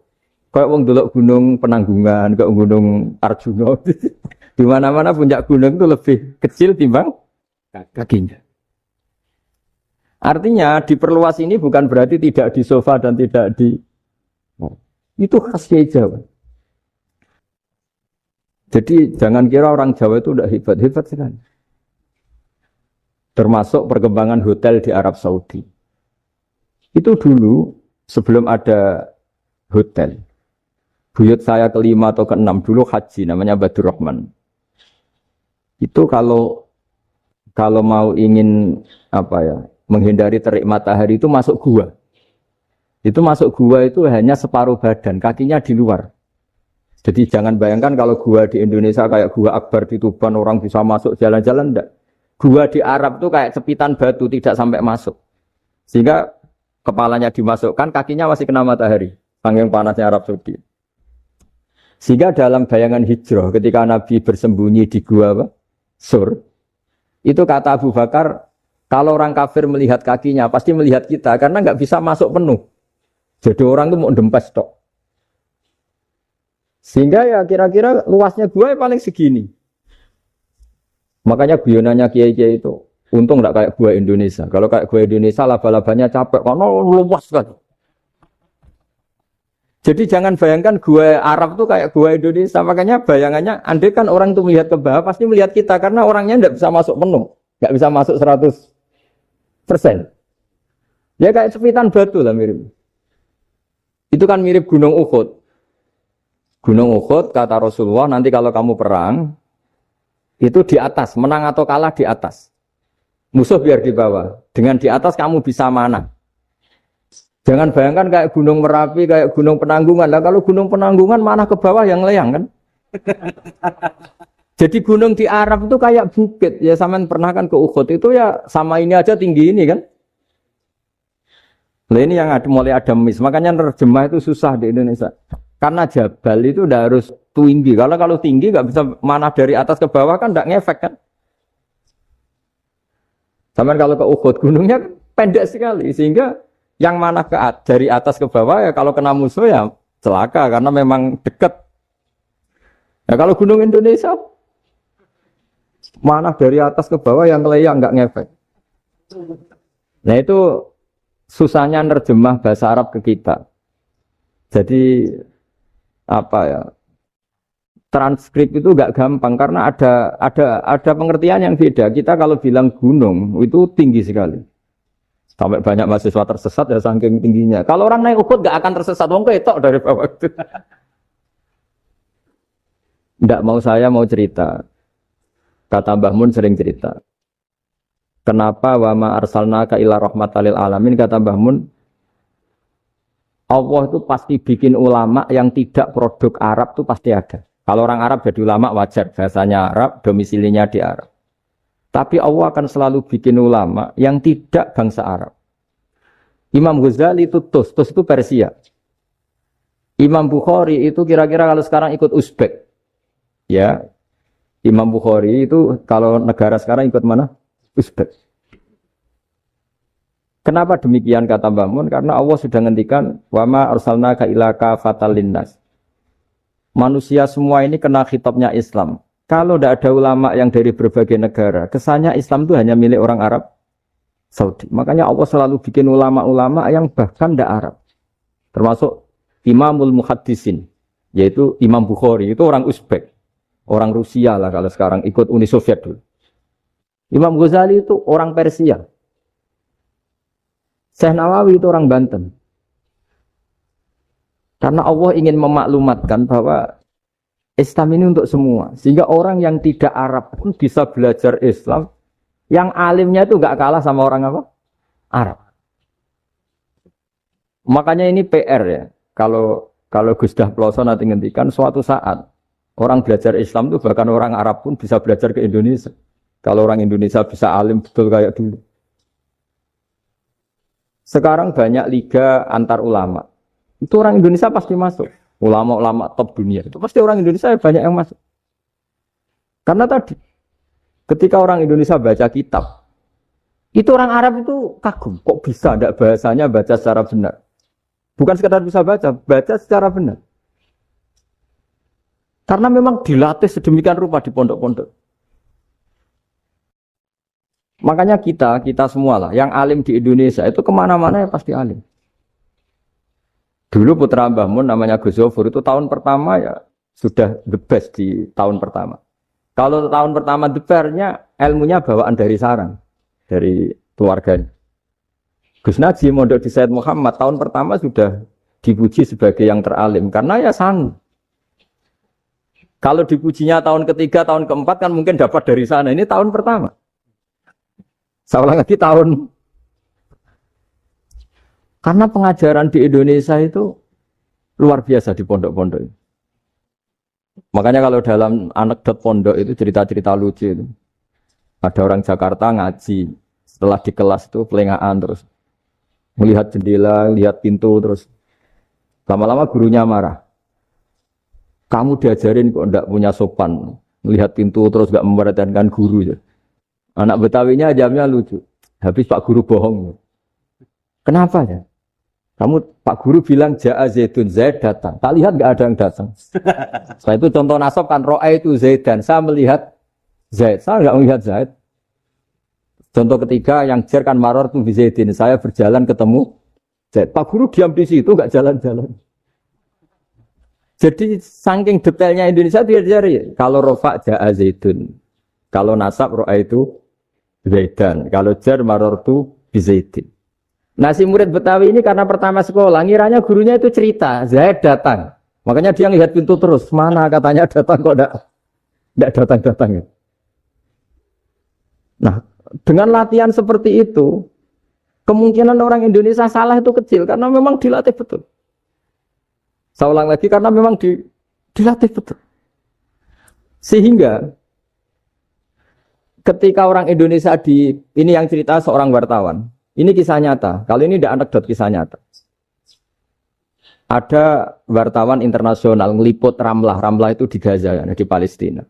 kayak wong delok gunung Penanggungan, kayak gunung Arjuna. Di mana-mana puncak gunung itu lebih kecil timbang kakinya. Artinya diperluas ini bukan berarti tidak di sofa dan tidak di itu khas Kiai Jawa. Jadi jangan kira orang Jawa itu udah hebat sekali. Termasuk perkembangan hotel di Arab Saudi. Itu dulu sebelum ada hotel. Buyut saya kelima atau keenam dulu haji namanya Badur Rahman. Itu kalau mau ingin apa ya? Menghindari terik matahari itu masuk gua. Itu masuk gua itu hanya separuh badan, kakinya di luar. Jadi jangan bayangkan kalau gua di Indonesia kayak gua Akbar di Tuban orang bisa masuk jalan-jalan enggak. Gua di Arab tuh kayak cepitan batu, tidak sampai masuk. Sehingga kepalanya dimasukkan, kakinya masih kena matahari. Saking panasnya Arab Saudi. Sehingga dalam bayangan hijrah, ketika Nabi bersembunyi di gua apa? Sur, itu kata Abu Bakar, kalau orang kafir melihat kakinya, pasti melihat kita, karena nggak bisa masuk penuh. Jadi orang tuh mau dempes tok. Sehingga ya kira-kira luasnya gua paling segini. Makanya guyonannya kiai-kiai itu, untung nggak kayak gua Indonesia. Kalau kayak gua Indonesia, laba-labanya capek, karena luas kan. Jadi jangan bayangkan gua Arab tuh kayak gua Indonesia. Makanya bayangannya, andai kan orang tuh melihat ke bawah, pasti melihat kita. Karena orangnya nggak bisa masuk penuh. Nggak bisa masuk 100%. Ya kayak cepitan batu lah mirip. Itu kan mirip Gunung Uhud. Gunung Uhud, kata Rasulullah, nanti kalau kamu perang, itu di atas, menang atau kalah di atas. Musuh biar di bawah. Dengan di atas kamu bisa mana? Jangan bayangkan kayak Gunung Merapi, kayak Gunung Penanggungan. Lah kalau Gunung Penanggungan mana ke bawah yang layang kan? Jadi gunung di Arab itu kayak bukit. Ya sampean pernah kan ke Uhud itu ya sama ini aja tinggi ini kan? Nah ini yang mulai ada mis. Makanya nerjemah itu susah di Indonesia. Karena jabal itu udah harus tinggi. Kalau tinggi nggak bisa mana dari atas ke bawah kan nggak ngefek kan? Sampean kalau ke Uhud gunungnya pendek sekali sehingga yang mana dari atas ke bawah ya kalau kena musuh ya celaka karena memang dekat. Ya kalau gunung Indonesia mana dari atas ke bawah yang layang nggak ngefek. Nah itu susahnya nerjemah bahasa Arab ke kita. Jadi apa ya? Transkrip itu nggak gampang karena ada pengertian yang beda. Kita kalau bilang gunung itu tinggi sekali. Sampai banyak mahasiswa tersesat ya saking tingginya. Kalau orang naik Uhud gak akan tersesat, wong ketok dari bawah itu. Nggak mau saya mau cerita. Kata Mbah Mun sering cerita. Kenapa wa ma arsalnaka illa rahmatan lil alamin, kata Mbah Mun. Allah itu pasti bikin ulama yang tidak produk Arab itu pasti ada. Kalau orang Arab jadi ulama wajar, bahasanya Arab, domisilinya di Arab. Tapi Allah akan selalu bikin ulama yang tidak bangsa Arab. Imam Ghazali itu Tus itu Persia. Imam Bukhari itu kira-kira kalau sekarang ikut Uzbek. Ya, Imam Bukhari itu kalau negara sekarang ikut mana? Uzbek. Kenapa demikian kata Mbah Mun? Karena Allah sudah ngendikan wa ma arsalnaka illa kafatan linnas. Manusia semua ini kena khitabnya Islam. Kalau tidak ada ulama yang dari berbagai negara, kesannya Islam itu hanya milik orang Arab Saudi. Makanya Allah selalu bikin ulama-ulama yang bahkan tidak Arab. Termasuk Imamul Muhaddisin, yaitu Imam Bukhari, itu orang Uzbek. Orang Rusia lah kalau sekarang ikut Uni Soviet dulu. Imam Ghazali itu orang Persia. Syekh Nawawi itu orang Banten. Karena Allah ingin memaklumatkan bahwa Islam ini untuk semua. Sehingga orang yang tidak Arab pun bisa belajar Islam. Yang alimnya itu gak kalah sama orang apa? Arab. Makanya ini PR ya. Kalau Gus Dah Ploso nanti ngendikan suatu saat orang belajar Islam itu bahkan orang Arab pun bisa belajar ke Indonesia. Kalau orang Indonesia bisa alim betul kayak dulu. Sekarang banyak liga antar ulama. Itu orang Indonesia pasti masuk. Ulama-ulama top dunia. Itu pasti orang Indonesia banyak yang masuk. Karena tadi, ketika orang Indonesia baca kitab, itu orang Arab itu kagum. Kok bisa ada bahasanya baca secara benar? Bukan sekadar bisa baca secara benar. Karena memang dilatih sedemikian rupa di pondok-pondok. Makanya kita semua lah, yang alim di Indonesia itu kemana-mana ya pasti alim. Dulu putra Mbah Mun namanya Gus Zofur itu tahun pertama ya sudah the best di tahun pertama. Kalau tahun pertama the best-nya ilmunya bawaan dari sarang, dari keluarganya. Gus Najim mondok di Said Muhammad tahun pertama sudah dipuji sebagai yang teralim karena ya sanggup. Kalau dipujinya tahun ketiga, tahun keempat kan mungkin dapat dari sana. Ini tahun pertama. Saya ulang lagi tahun. Karena pengajaran di Indonesia itu luar biasa di pondok-pondok. Makanya kalau dalam anekdot pondok itu cerita-cerita lucu itu. Ada orang Jakarta ngaji, setelah di kelas itu pelengahan terus melihat jendela, lihat pintu terus lama-lama gurunya marah. Kamu diajarin kok ndak punya sopan, melihat pintu terus gak memperhatikan guru. Anak Betawinya jamnya lucu. Habis Pak Guru bohong. Kenapa ya? Kamu Pak Guru bilang Ja'a Zaidun, Zaid datang. Tak lihat gak ada yang datang. Setelah itu contoh nasab kan ro'a itu Zaidan. Saya melihat Zaid, saya gak melihat Zaid. Contoh ketiga yang jar kan maror tu Zaidin. Saya berjalan ketemu Zaid. Pak Guru diam di situ gak jalan-jalan. Jadi saking detailnya Indonesia dia cari. Kalau rofa Ja'a Zaidun. Kalau nasab ro'a itu Zaidan. Kalau jar maror tu Zaidin. Nah si murid Betawi ini karena pertama sekolah, ngiranya gurunya itu cerita, Zaid datang. Makanya dia lihat pintu terus, mana katanya datang kok enggak datang-datang. Nah dengan latihan seperti itu, kemungkinan orang Indonesia salah itu kecil, karena memang dilatih betul. Saya ulang lagi, karena memang dilatih betul. Sehingga ketika orang Indonesia ini yang cerita seorang wartawan, ini kisah nyata. Kali ini tidak anekdot, kisah nyata. Ada wartawan internasional ngeliput Ramlah. Ramlah itu di Gaza, di Palestina.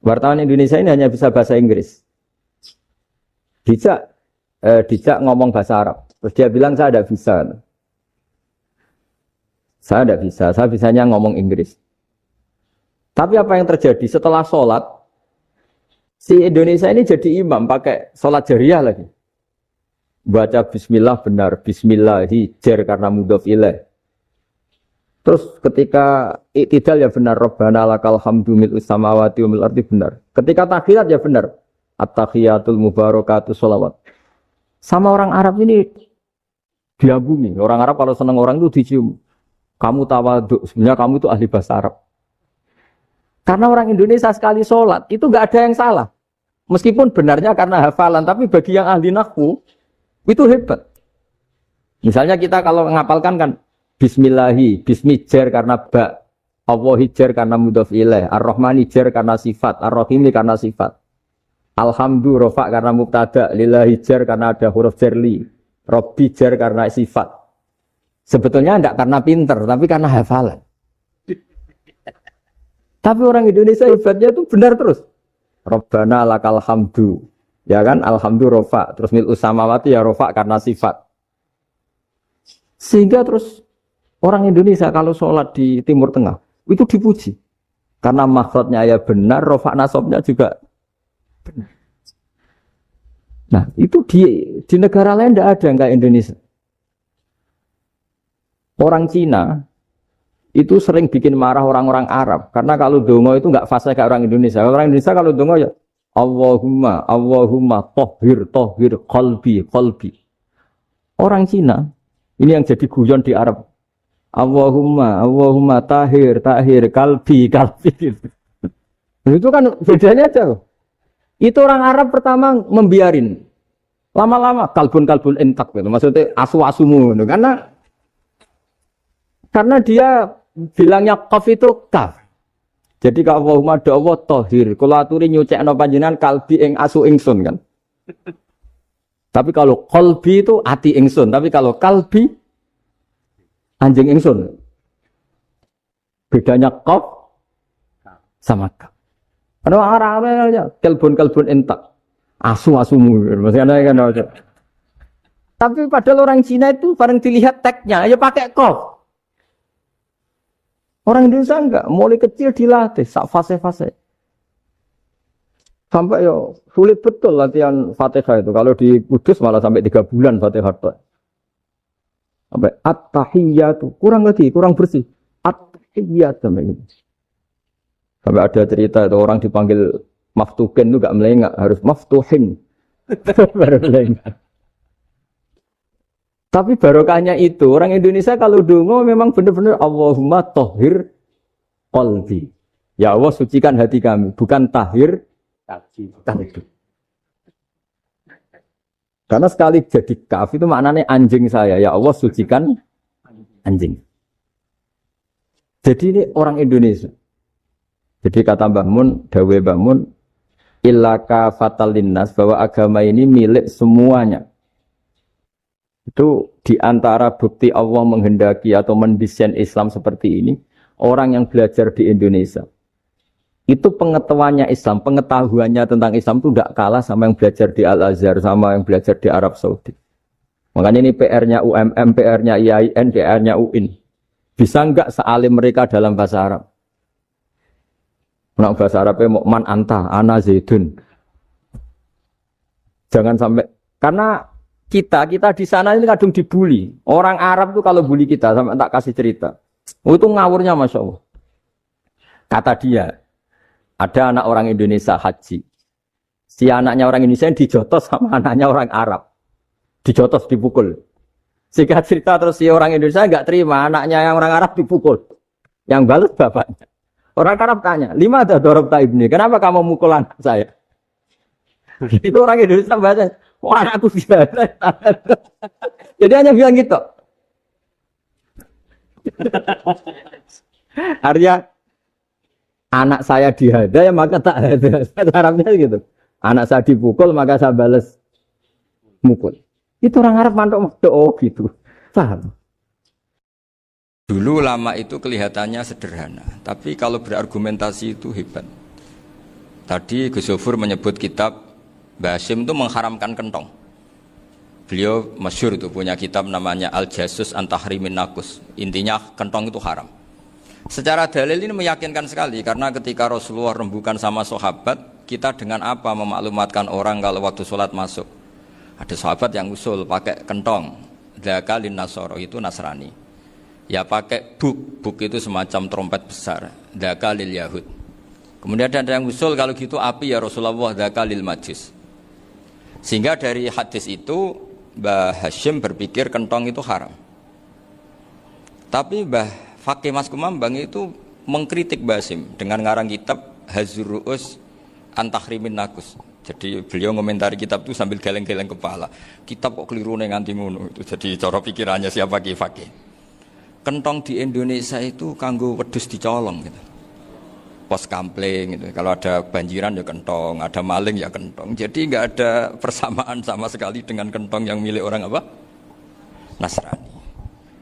Wartawan Indonesia ini hanya bisa bahasa Inggris. Dijak ngomong bahasa Arab. Terus dia bilang saya tidak bisa. Saya tidak bisa. Saya bisanya ngomong Inggris. Tapi apa yang terjadi setelah sholat? Si Indonesia ini jadi imam pakai sholat jariah lagi. Baca bismillah benar, bismillahi jar karena mudhof ilaih. Terus ketika iktidal ya benar, Rabbana lakal hamdu mil'us samawati wa mil'ul ardi benar. Ketika tahiyat ya benar, at-tahiyatul mubarakatuh sholawat. Sama orang Arab ini diagumi. Orang Arab kalau senang orang itu dicium. Kamu tawaduk, sebenarnya kamu itu ahli bahasa Arab. Karena orang Indonesia sekali sholat itu nggak ada yang salah. Meskipun benarnya karena hafalan, tapi bagi yang ahli nahwu itu hebat. Misalnya kita kalau ngapalkan kan bismillahi, bismi jar karena ba, Allahi jar karena mudhof ilaih, ar-rahmani jar karena sifat, ar-rahimi karena sifat. Alhamdu rofa karena mubtada, lillahi jar karena ada huruf jarli, robbi jar karena sifat. Sebetulnya tidak karena pinter, tapi karena hafalan. Tapi orang Indonesia hebatnya itu benar terus. Rabbana lakal hamdu. Ya kan, alhamdu rofa, terus mil'us samawati ya rofa karena sifat. Sehingga terus orang Indonesia kalau sholat di Timur Tengah itu dipuji. Karena makhrajnya ya benar, rofa nasabnya juga benar. Nah itu di negara lain tidak ada yang kayak Indonesia. Orang Cina itu sering bikin marah orang-orang Arab. Karena kalau dongo itu nggak fasih kayak orang Indonesia. Orang Indonesia kalau dongo ya Allahumma tohir qalbi. Orang Cina ini yang jadi guyon di Arab. Allahumma tahir qalbi. Itu kan bedanya aja. Itu orang Arab pertama membiarin. Lama-lama kalbun entak gitu. Maksudnya asu-asumu gitu. Karena dia bilangnya qaf itu kaf. Jadi kalau Allahumma do Allah tohir, kalau aturi nyucekno panjenengan kalbi ing asu ingsun kan. Tapi kalau qalbi itu ati ingsun, tapi kalau kalbi anjing ingsun. Bedanya qaf sama kaf. Ada Arabnya kalbun entak. Asu-asumu maksudnya kan. Tapi padahal orang Cina itu bareng dilihat teksnya ya pakai qaf. Orang Indonesia enggak, mulai kecil dilatih, sak fase-fase. Sampai yo sulit betul latihan Fatihah itu. Kalau di Kudus malah sampai 3 bulan Fatihah itu. Sampai at-tahiyyatu, kurang bersih. At-tahiyyatu sampai gitu. Sampai ada cerita itu orang dipanggil maftuhin itu enggak melengak, harus maftuhin. Baru melengak. Tapi barokahnya itu, orang Indonesia kalau dongo memang benar-benar Allahumma tohir qalbi. Ya Allah sucikan hati kami, bukan tahir qalbi. Karena sekali jadi kaf itu maknanya anjing saya. Ya Allah sucikan anjing. Jadi ini orang Indonesia. Jadi kata Mbah Mun, dawe Mbah Mun, illa kafatal linnas, bahwa agama ini milik semuanya. Itu diantara bukti Allah menghendaki atau mendesain Islam seperti ini, orang yang belajar di Indonesia itu pengetahuannya Islam, pengetahuannya tentang Islam itu tidak kalah sama yang belajar di Al-Azhar, sama yang belajar di Arab Saudi. Makanya ini PR-nya UMM, PR-nya IAIN, PR-nya UIN. Bisa enggak sealim mereka dalam bahasa Arab? Menang bahasa Arabnya mau man anta, ana zaidun. Jangan sampai, karena kita di sana ini kadang dibully. Orang Arab tuh kalau bully kita, sampai tak kasih cerita. Itu ngawurnya Masya Allah. Kata dia, ada anak orang Indonesia haji. Si anaknya orang Indonesia dijotos sama anaknya orang Arab. Dijotos, dipukul. Sehingga cerita terus si orang Indonesia enggak terima, anaknya yang orang Arab dipukul. Yang balas bapaknya. Orang Arab tanya, lima ada dorok ibni, kenapa kamu mukul anak saya? Itu orang Indonesia baca, wah aku tidak. Jadi hanya bilang gitu. Artinya anak saya dihada ya maka tak ada. Arabnya gitu. Anak saya dipukul maka saya balas mukul. Itu orang Arab mantuk oh gitu. Paham? Dulu ulama itu kelihatannya sederhana, tapi kalau berargumentasi itu hebat. Tadi Gus Zofur menyebut kitab Mbah Hasyim itu mengharamkan kentong. Beliau masyhur itu punya kitab namanya Al-Jasus an Tahrimin Nakus. Intinya kentong itu haram. Secara dalil ini meyakinkan sekali karena ketika Rasulullah rembukan sama sahabat, kita dengan apa memaklumatkan orang kalau waktu sholat masuk? Ada sahabat yang usul pakai kentong, dzakalin nasoro itu Nasrani. Ya pakai buk itu semacam trompet besar, dzakalil Yahud. Kemudian ada yang usul kalau gitu api ya Rasulullah, dzakalil Majus. Sehingga dari hadis itu Mbah Hasyim berpikir kentong itu haram. Tapi Mbah Fakih Mas Kumambang itu mengkritik Mbah Hasyim dengan ngarang kitab Hazur Ru'us an Tahrimin Nakus. Jadi beliau ngomentari kitab itu sambil geleng-geleng kepala. Kitab kok keliru nganti ngono itu. Jadi cara pikirannya siapa Ki Fakih. Kentong di Indonesia itu kanggo wedhus dicolong gitu. Pos kampling gitu. Kalau ada banjiran ya kentong, ada maling ya kentong. Jadi enggak ada persamaan sama sekali dengan kentong yang milik orang apa? Nasrani.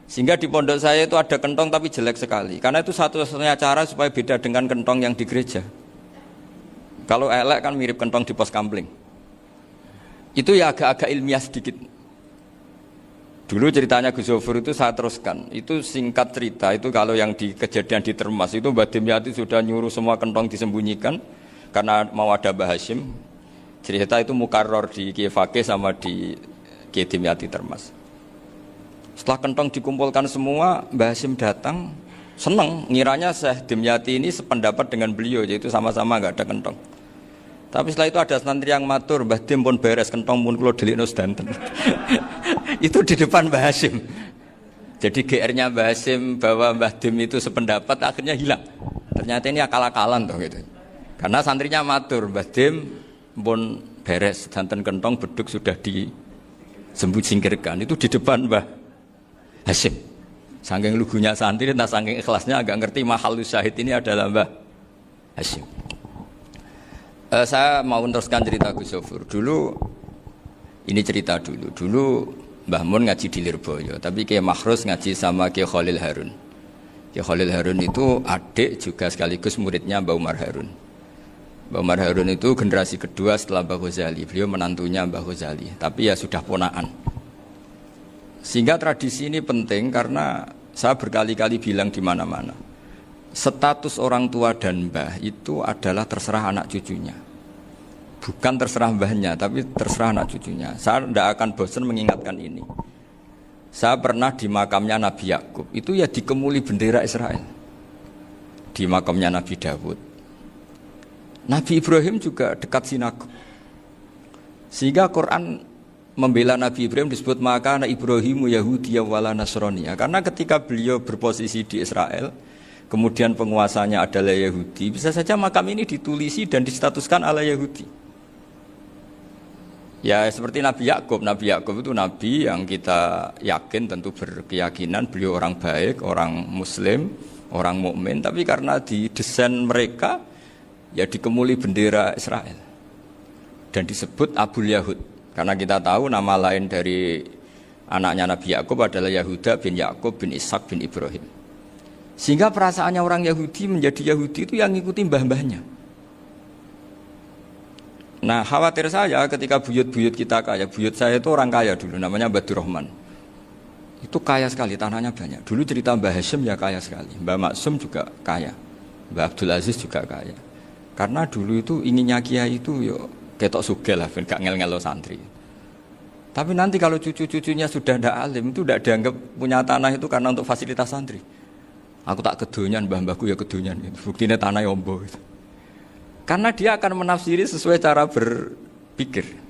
Sehingga di pondok saya itu ada kentong tapi jelek sekali. Karena itu satu-satunya cara supaya beda dengan kentong yang di gereja. Kalau elek kan mirip kentong di pos kampling. Itu ya agak-agak ilmiah sedikit. Dulu ceritanya Gus Zofur itu saya teruskan. Itu singkat cerita, itu kalau yang di kejadian di Termas itu Mbah Dimyati sudah nyuruh semua kentong disembunyikan karena mau ada Mbah Hasyim. Cerita itu mukarror di Kiai Fakih sama di Kiai Dimyati Termas. Setelah kentong dikumpulkan semua, Mbah Hasyim datang, seneng, ngiranya Syekh Dimyati ini sependapat dengan beliau, yaitu sama-sama enggak ada kentong. Tapi setelah itu ada santri yang matur, Mbah Dim pun beres kentong pun kula delikno sedanten. Itu di depan Mbah Hasyim. Jadi GR-nya Mbah Hasyim bahwa Mbah Dim itu sependapat akhirnya hilang. Ternyata ini akal-akalan toh gitu. Karena santrinya matur, Mbah Dim pun beres sedanten kentong beduk sudah disingkirkan. Itu di depan Mbah Hasyim. Saking lugunya santri, nah saking ikhlasnya agak ngerti mahalus syahid ini adalah Mbah Hasyim. Saya mau meneruskan cerita Gus Zofur. Dulu, ini cerita dulu. Dulu Mbah Mun ngaji di Lirboyo, tapi Kiai Makhrus ngaji sama Kiai Khalil Harun. Kiai Khalil Harun itu adik juga sekaligus muridnya Mbah Umar Harun. Mbah Umar Harun itu generasi kedua setelah Mbah Ghazali. Beliau menantunya Mbah Ghazali, tapi ya sudah ponaan. Sehingga tradisi ini penting karena saya berkali-kali bilang di mana-mana. Status orang tua dan mbah itu adalah terserah anak cucunya. Bukan terserah mbahnya, tapi terserah anak cucunya. Saya tidak akan bosan mengingatkan ini. Saya pernah di makamnya Nabi Yakub, itu ya dikemuli bendera Israel. Di makamnya Nabi Dawud. Nabi Ibrahim juga dekat sinagog. Sehingga Quran membela Nabi Ibrahim disebut maka anak Ibrahimu Yahudi wala Nasrani. Karena ketika beliau berposisi di Israel, kemudian penguasanya adalah Yahudi, bisa saja makam ini ditulisi dan distatuskan ala Yahudi. Ya seperti Nabi Yakub. Nabi Yakub itu nabi yang kita yakin tentu berkeyakinan beliau orang baik, orang muslim, orang mukmin. Tapi karena di desain mereka ya dikemuli bendera Israel. dan disebut Abul Yahud. Karena kita tahu nama lain dari anaknya Nabi Yakub adalah Yahuda bin Yakub bin Ishak bin Ibrahim. Sehingga perasaannya orang Yahudi menjadi Yahudi itu yang ngikuti mbah-mbahnya. Nah khawatir saya ketika buyut-buyut kita kaya, buyut saya itu orang kaya dulu, namanya Badur Rahman. Itu kaya sekali, tanahnya banyak. Dulu cerita Mbah Hashim ya kaya sekali, Mbah Maksum juga kaya, Mbah Abdul Aziz juga kaya. Karena dulu itu inginnya kiai itu yo ketok sugih lah, gak ngel-ngelo santri. Tapi nanti kalau cucu-cucunya sudah tidak alim, itu tidak dianggap punya tanah itu karena untuk fasilitas santri. Aku tak kedonyan, mbah-mbahku ya kedonyan. Buktinya tanah yombo. Gitu. Karena dia akan menafsiri sesuai cara berpikir.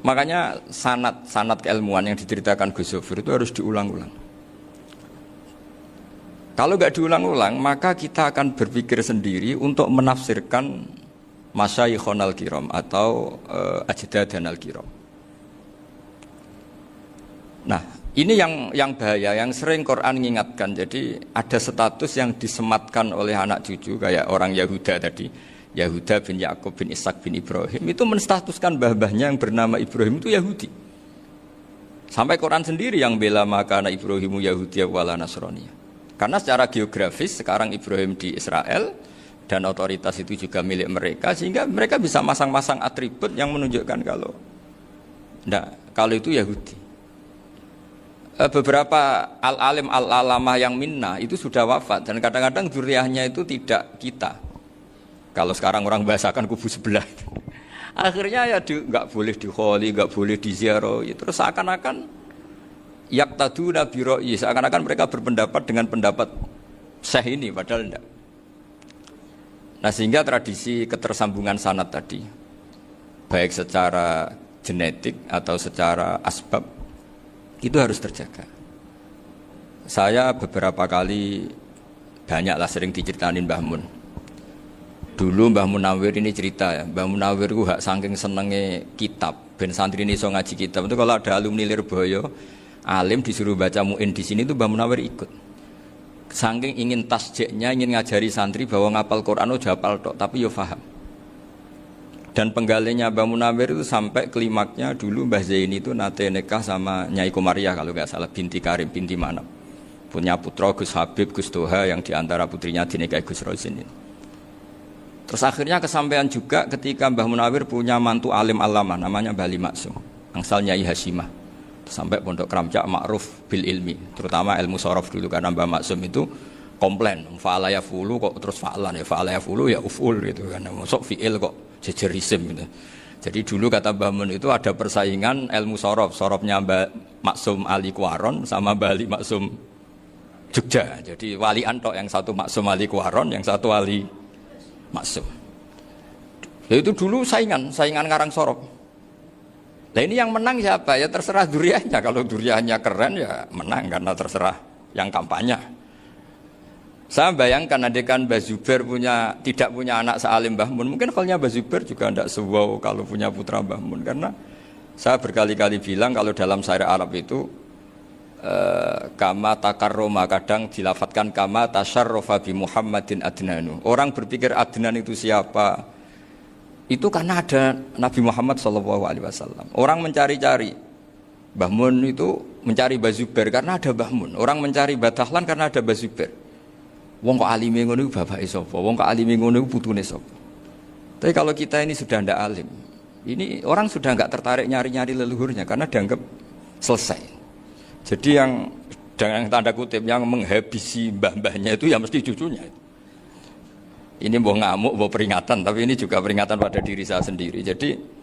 Makanya sanad keilmuan yang diceritakan Gus Zofir itu harus diulang-ulang. Kalau nggak diulang-ulang, maka kita akan berpikir sendiri untuk menafsirkan Masyayikhon al-Kiram atau Ajdadan al-Kiram. Nah, ini yang bahaya, yang sering Quran mengingatkan. Jadi ada status yang disematkan oleh anak cucu kayak orang Yahuda tadi, Yahuda bin Yakub bin Ishak bin Ibrahim, itu menstatuskan mbah-mbahnya yang bernama Ibrahim itu Yahudi. Sampai Quran sendiri yang bela makana Ibrahimu Yahudiyah wala Nasraniyah. Karena secara geografis sekarang Ibrahim di Israel dan otoritas itu juga milik mereka, sehingga mereka bisa masang-masang atribut yang menunjukkan kalau itu Yahudi. Beberapa al-alim al-alamah yang minna itu sudah wafat dan kadang-kadang dzurriahnya itu tidak kita. Kalau sekarang orang bahasakan kubu sebelah. Akhirnya ya nggak boleh dikholi, nggak boleh diziarah. Terus seakan-akan yaqtaduna bi ra'yi, seakan-akan mereka berpendapat dengan pendapat syekh ini padahal enggak. Nah, sehingga tradisi ketersambungan sanad tadi baik secara genetik atau secara asbab itu harus terjaga. Saya beberapa kali banyaklah sering diceritain Mbah Mun. Dulu Mbah Munawir ini cerita ya, Mbah Munawir itu saking senenge kitab, ben santri ini iso ngaji kitab. Itu kalau ada alumni Lirboyo, alim disuruh baca muin di sini itu Mbah Munawir ikut. Saking ingin tasjiknya, ingin ngajari santri bahwa ngapal Quran udah hafal tok, tapi yo paham. Dan penggalinya Mbah Munawir itu sampai klimaknya dulu Mbah Zaini itu nate nikah sama Nyai Komariah kalau nggak salah, binti Karim, binti Manap. Punya putra Gus Habib, Gus Toha yang diantara putrinya dinikahi Gus Rosin ini. Terus akhirnya kesampaian juga ketika Mbah Munawir punya mantu alim alama namanya Mbah Ali Maksum, angsal Nyai Hasimah. Sampai pondok Kramjak ma'ruf bil ilmi, terutama ilmu sorof dulu karena Mbah Maksum itu komplain, fa'ala ya fulu kok terus fa'alan ya fa'ala ya fulu ya uf'ul gitu kan, masuk fi'il kok jejer isim gitu. Jadi dulu kata Mbah Mun itu ada persaingan ilmu sorofnya Mbah Maksum Ali Kuaron sama Mbah Ali Maksum Jogja. Jadi wali antok, yang satu Maksum Ali Kuaron, yang satu Ali Maksum. Ya itu dulu saingan ngarang sorof. Nah ini yang menang siapa? Ya terserah duriannya. Kalau duriannya keren ya menang karena terserah yang kampanye. Saya bayangkan adekan Mbah Zubair tidak punya anak sealim Mbah Mun, mungkin halnya Mbah Zubair juga tidak sewow kalau punya putra Mbah Mun. Karena saya berkali-kali bilang kalau dalam syair Arab itu kama takarroma, kadang dilafatkan kama tasyarrofa bi Muhammadin adnanu. Orang berpikir Adnan itu siapa? Itu karena ada Nabi Muhammad SAW. Orang mencari-cari Mbah Mun itu mencari Mbah Zubair karena ada Mbah Mun. Orang mencari Mbah Dahlan karena ada Mbah Zubair. Wong kok alime ngono iku bapake sapa? Wong kok alime ngono iku putune sapa? Tapi kalau kita ini sudah ndak alim, ini orang sudah enggak tertarik nyari-nyari leluhurnya karena dianggap selesai. Jadi yang dengan tanda kutip yang menghabisi mbah-mbahnya itu ya mesti cucunya. Ini mbok ngamuk, mbok peringatan, tapi ini juga peringatan pada diri saya sendiri. Jadi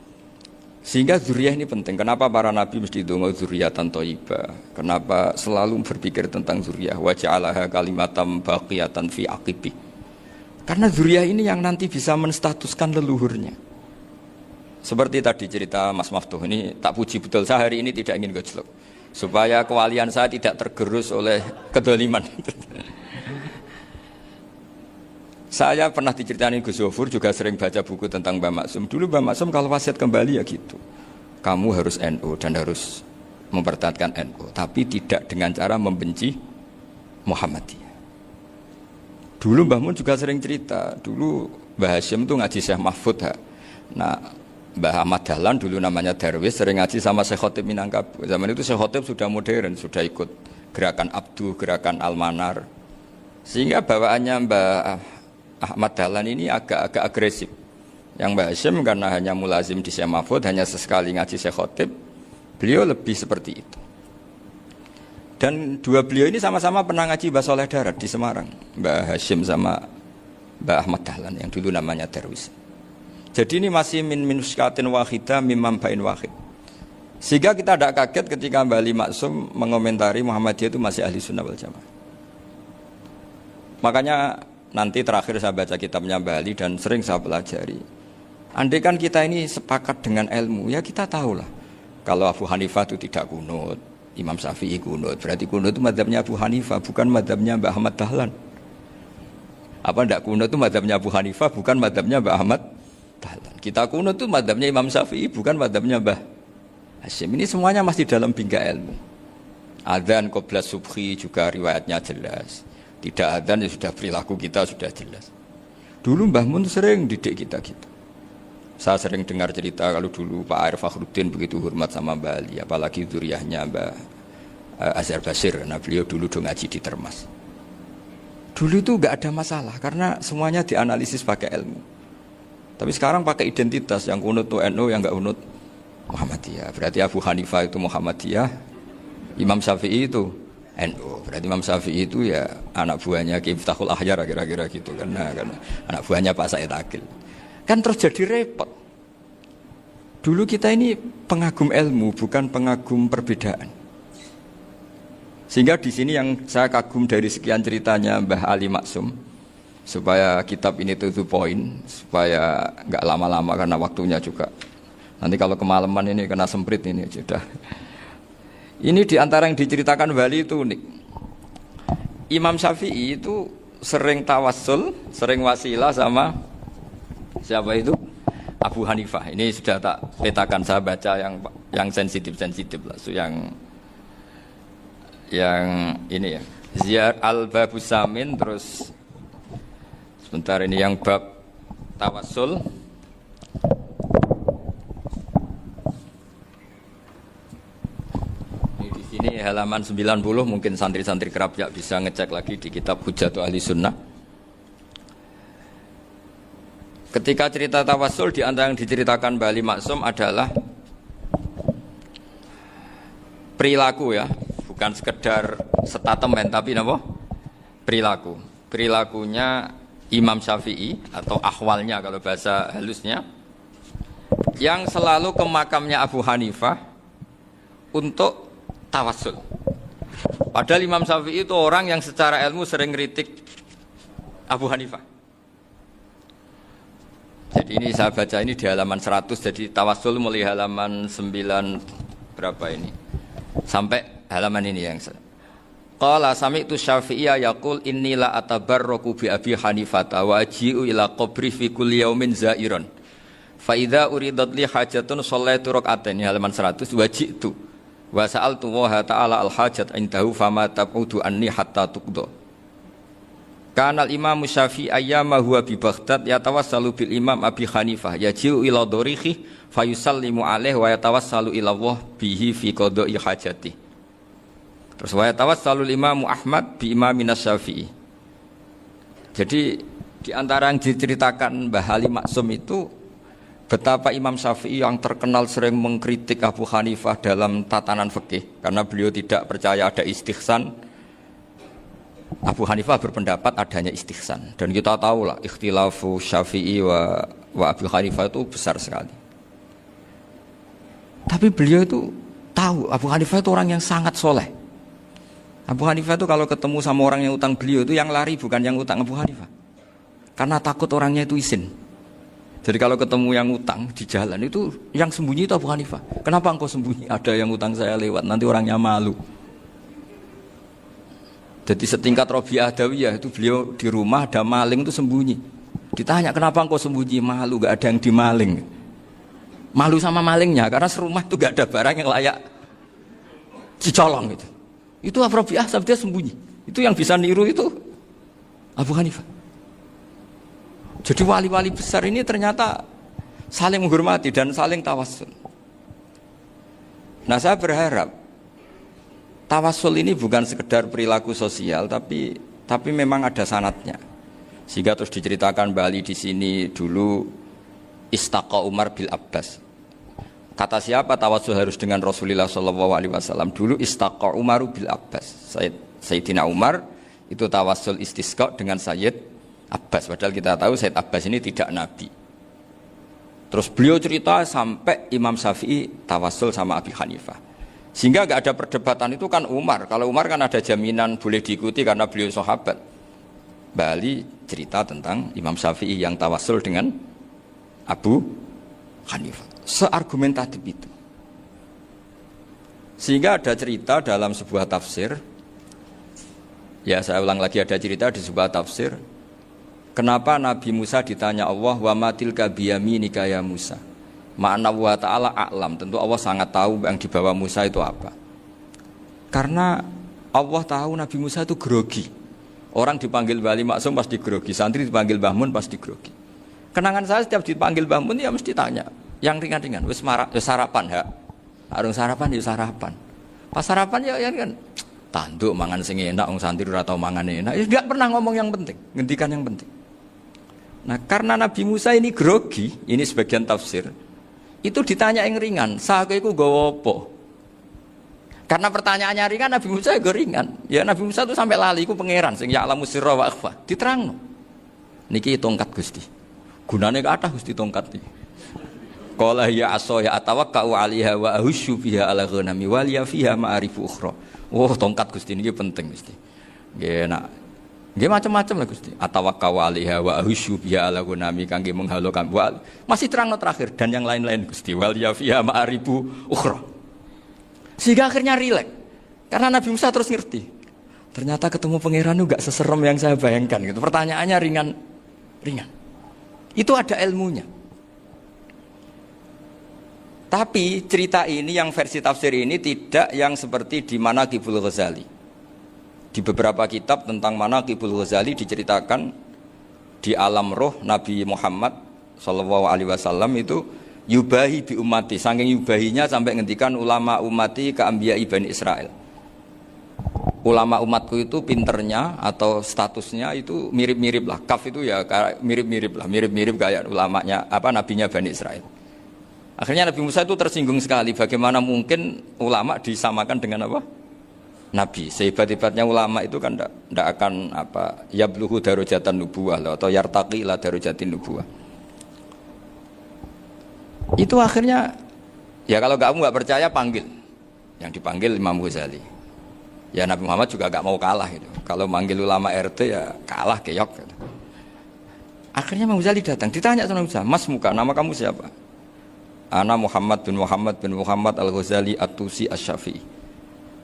sehingga zuriyah ini penting. Kenapa para nabi mesti donga zuriyatan thayyibah? Kenapa selalu berpikir tentang zuriyah? Wa ja'alaha kalimatam baqiyatan fi aqibi. Karena zuriyah ini yang nanti bisa menstatuskan leluhurnya. Seperti tadi cerita Mas Maftuh ini, tak puji betul, saya hari ini tidak ingin gojlok supaya kewalian saya tidak tergerus oleh kedoliman. Saya pernah diceritain Gus Zofur, juga sering baca buku tentang Mbah Maksum. Dulu Mbah Maksum kalau wasiat kembali ya gitu. Kamu harus NU dan harus mempertahankan NU, tapi tidak dengan cara membenci Muhammadiyah. Dulu Mbah Mun juga sering cerita, dulu Mbah Hashim itu ngaji Syekh Mahfud. Nah, Mbah Ahmad Dahlan dulu namanya Darwis sering ngaji sama Syekh Khotib Minangkabau. Zaman itu Syekh Khotib sudah modern, sudah ikut gerakan Abdu, gerakan Almanar. Sehingga bawaannya Mbah Ahmad Dahlan ini agak agresif. Yang Mbah Hashim karena hanya mulazim di Syekh Mahfud, hanya sesekali ngaji Syekh Khotib, beliau lebih seperti itu. Dan dua beliau ini sama-sama pernah ngaji Mbah Soleh Darat di Semarang. Mbah Hashim sama Mbah Ahmad Dahlan yang dulu namanya Darwis. Jadi ini masih min minuskatin wahidah mimam bain wahid. Sehingga kita tidak kaget ketika Mbah Ali Maksum mengomentari Muhammadiyah itu masih ahli sunnah wal jamaah. Makanya nanti terakhir saya baca kitabnya Mbah Ali dan sering saya pelajari. Andai kan kita ini sepakat dengan ilmu, ya kita tahulah. Kalau Abu Hanifah itu tidak kunut, Imam Syafi'i kunut, berarti kunut itu mazhabnya Abu Hanifah, bukan mazhabnya Mbah Ahmad Dahlan. Apa tidak kunut itu mazhabnya Abu Hanifah, bukan mazhabnya Mbah Ahmad Dahlan. Kita kunut itu mazhabnya Imam Syafi'i, bukan mazhabnya Mbah Hashim. Ini semuanya masih dalam bingkai ilmu. Adzan qobla subhi juga riwayatnya jelas. Tidak adzan ya sudah perilaku kita sudah jelas. Dulu Mbah Mun sering didik kita gitu. Saya sering dengar cerita kalau dulu Pak Arif Fakhruddin begitu hormat sama Mbah Ali, apalagi dzuriyahnya Mbah Azhar Basir. Nah beliau dulu do ngaji di Termas. Dulu itu enggak ada masalah karena semuanya dianalisis pakai ilmu. Tapi sekarang pakai identitas, yang kunut itu NU, yang enggak kunut Muhammadiyah. Berarti Abu Hanifah itu Muhammadiyah, Imam Syafi'i itu NU. Berarti Imam Syafi'i itu ya anak buahnya Ki Miftahul Ahyar kira-kira gitu kan. Nah, anak buahnya Pak Said Akil. Kan terus jadi repot. Dulu kita ini pengagum ilmu, bukan pengagum perbedaan. Sehingga di sini yang saya kagum dari sekian ceritanya Mbah Ali Maksum, supaya kitab ini to the point, supaya nggak lama-lama karena waktunya juga. Nanti kalau kemalaman ini kena semprit ini sudah. Ini diantara yang diceritakan Bali itu unik. Imam Syafi'i itu sering tawassul, sering wasilah sama siapa itu? Abu Hanifah. Ini sudah tak petakan, saya baca yang sensitif lah, so yang ini ya. Ziyar al-Babus Samin, terus sebentar ini yang bab tawassul. Ini di sini halaman 90, mungkin santri-santri kerap ya bisa ngecek lagi di kitab Hujjatul Ahli Sunnah. Ketika cerita tawassul, di antara yang diceritakan Mbah Ali Maksum adalah perilaku ya, bukan sekedar statement tapi apa? Perilaku. Perilakunya Imam Syafi'i atau ahwalnya kalau bahasa halusnya, yang selalu ke makamnya Abu Hanifah untuk tawassul. Padahal Imam Syafi'i itu orang yang secara ilmu sering kritik Abu Hanifah. Jadi ini saya baca ini di halaman 100, jadi tawassul mulai halaman 9 berapa ini sampai halaman ini yang qala sami'tu Syafi'iyya yaqul inni la atabarraku bi Abi Hanifah wa aji'u ila qabri fi kulli yaumin zairan fa idza uridat li hajatun shallaitu rak'atain, halaman 100, waji'tu wa sa'altu wa ta'ala al hajat indahu fama taqudu anni hatta tuqda. Kanal Imam Syafi'i ayyama huwa bi Baghdad yatawassalu bil Imam Abi Hanifah yaji'u ila dorihi fayusallimu alaihi wa yatawassalu ila Allah bihi fi qada'i hajati. Terus wa yatawassalu Imam Ahmad bi Imamina Syafi'i. Jadi di antara yang diceritakan Mbah Ali Maksum itu betapa Imam Syafi'i yang terkenal sering mengkritik Abu Hanifah dalam tatanan fikih karena beliau tidak percaya ada istihsan. Abu Hanifah berpendapat adanya istihsan, dan kita tahu lah ikhtilafu Syafi'i wa Abu Hanifah itu besar sekali. Tapi beliau itu tahu Abu Hanifah itu orang yang sangat soleh. Abu Hanifah itu kalau ketemu sama orang yang utang beliau itu yang lari bukan yang utang Abu Hanifah, karena takut orangnya itu izin. Jadi kalau ketemu yang utang di jalan itu yang sembunyi itu Abu Hanifah. Kenapa engkau sembunyi? Ada yang utang saya lewat, nanti orangnya malu. Jadi setingkat Robi'ah Adawiyah itu beliau di rumah ada maling itu sembunyi. Ditanya kenapa engkau sembunyi? Malu, gak ada yang dimaling. Malu sama malingnya karena serumah itu gak ada barang yang layak dicolong gitu. Itu Robi'ah dia sembunyi. Itu yang bisa niru itu Abu Hanifah. Jadi wali-wali besar ini ternyata saling menghormati dan saling tawassul. Nah, saya berharap tawassul ini bukan sekedar perilaku sosial, tapi memang ada sanatnya. Sehingga terus diceritakan Bali di sini dulu istaqa Umar bil Abbas. Kata siapa tawassul harus dengan Rasulullah SAW? Dulu istaqa Umar bil Abbas. Sayyidina Umar itu tawassul istisqa dengan Sayyid Abbas. Padahal kita tahu Sayyid Abbas ini tidak nabi. Terus beliau cerita sampai Imam Syafi'i tawassul sama Abi Hanifah. Sehingga gak ada perdebatan itu kan Umar. Kalau Umar kan ada jaminan boleh diikuti karena beliau sahabat. Bali cerita tentang Imam Syafi'i yang tawassul dengan Abu Hanifah. Seargumentatif itu. Sehingga ada cerita dalam sebuah tafsir. Ya saya ulang lagi, ada cerita di sebuah tafsir. Kenapa Nabi Musa ditanya Allah, wa matilka biyaminika ya Musa? Ma'ana wa ta'ala a'lam. Tentu Allah sangat tahu yang dibawa Musa itu apa. Karena Allah tahu Nabi Musa itu grogi. Orang dipanggil Wali Maksum pasti grogi. Santri dipanggil Mbah Mun pasti grogi. Kenangan saya setiap dipanggil Mbah Mun ya mesti tanya. Yang ringan-ringan. Wis sarapan ya. Arung sarapan ya sarapan. Pas sarapan ya kan. Tanduk mangan sing enak. Orang santri ora tau mangan enak. Ya gak pernah ngomong yang penting. Ngendikan yang penting. Nah karena Nabi Musa ini grogi. Ini sebagian tafsir. Itu ditanya yang ringan, sake iku nggawa apa? Karena pertanyaannya ringan, Nabi Musa juga ringan. Ya Nabi Musa itu sampai lali iku pangeran sing ya'lamu sirra wa akhfa. Diterangno. Niki tongkat Gusti. Gunane kathah Gusti tongkat iki. Qala ya aso ya atawakkau 'alaiha wa ahusyu biha 'ala ghanami wa liya fiha ma'arifu ukhra. Oh, tongkat Gusti niki penting Gusti. Nggih nak nggih macam-macam lah Gusti. Atawakkau 'alaiha wa ahusyu biha 'ala ghanami kangge menghalokan. Masih terang terakhir dan yang lain-lain Gusti. Wal ya fiha ma'arifu ukhra. Sehingga akhirnya rileks. Karena Nabi Musa terus ngerti. Ternyata ketemu pangeran itu gak seserem yang saya bayangkan gitu. Pertanyaannya ringan. Itu ada ilmunya. Tapi cerita ini yang versi tafsir ini tidak yang seperti di Manaqibul Ghazali. Di beberapa kitab tentang Manaqibul Ghazali diceritakan di alam roh Nabi Muhammad SAW itu yubahi bi ummati, saking yubahinya sampai ngendikan ulama ummati ke anbiya'i Bani Israel. Ulama umatku itu pinternya atau statusnya itu mirip-mirip lah. Kaf itu ya mirip-mirip kayak ulamanya nabinya Bani Israel. Akhirnya Nabi Musa itu tersinggung sekali. Bagaimana mungkin ulama disamakan dengan apa? Nabi. Sehebat-hebatnya ulama itu kan tidak akan yabluhu darajatan nubuwah atau yartaqi ila darajatin nubuwah. Itu akhirnya ya kalau kamu nggak percaya panggil. Yang dipanggil Imam Ghazali. Ya Nabi Muhammad juga nggak mau kalah gitu. Kalau manggil ulama RT ya kalah keok. Gitu. Akhirnya Imam Ghazali datang. Ditanya sama Musa, Mas Muka, nama kamu siapa? Ana Muhammad bin Muhammad Al-Ghazali At-Tusi Asy-Syafi'i.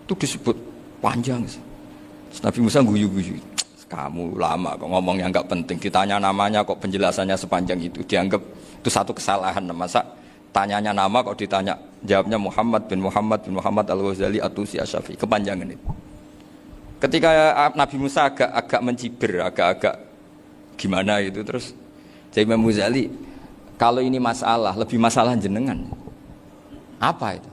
Itu disebut panjang. Terus Nabi Musa guyu-guyu. Kamu lama kok ngomong yang enggak penting. Ditanya namanya kok penjelasannya sepanjang itu. Dianggap itu satu kesalahan. Masa tanyanya nama kok ditanya. Jawabnya Muhammad bin Muhammad Al-Ghazali At-Tusi Asy-Syafi'i. Kepanjangan itu. Ketika Nabi Musa agak mencibir, agak gimana itu. Terus jadi Imam Ghazali, kalau ini masalah, lebih masalah jenengan. Apa itu?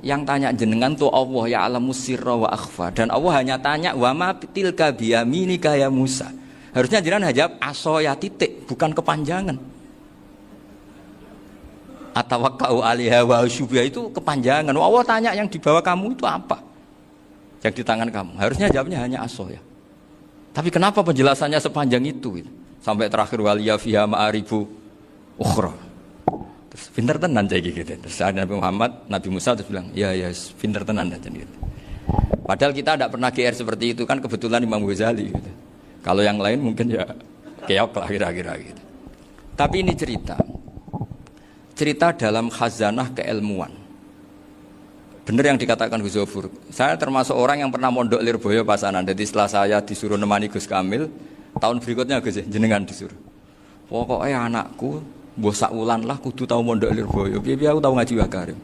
Yang tanya jenengan tuh Allah ya alamu sirra wa akhfa. Dan Allah hanya tanya wa ma tilka biyaminika ya Musa. Harusnya jenengan jawab aso ya titik, bukan kepanjangan. Atawakkau 'alaiha wa syubha itu kepanjangan. Allah tanya yang di bawah kamu itu apa? Yang di tangan kamu. Harusnya jawabnya hanya aso ya. Tapi kenapa penjelasannya sepanjang itu? Sampai terakhir waliya fiha ma'arifu ukhra. Terus pinter tenan cek gitu. Terus ada Nabi Musa terus bilang, "Ya, pinter tenan aja gitu." Padahal kita tidak pernah GR seperti itu kan kebetulan Imam Ghazali gitu. Kalau yang lain mungkin ya keok lah kira-kira gitu. Tapi ini cerita dalam khazanah keilmuan. Benar yang dikatakan Gus Zofur. Saya termasuk orang yang pernah mondok Lirboyo Pasanan. Jadi setelah saya disuruh nemani Gus Kamil, tahun berikutnya Gus jenengan disuruh. Pokoknya anakku bosak wulan lah kudu tahu mondok Lirboyo. Biar aku tahu ngaji Wakarim.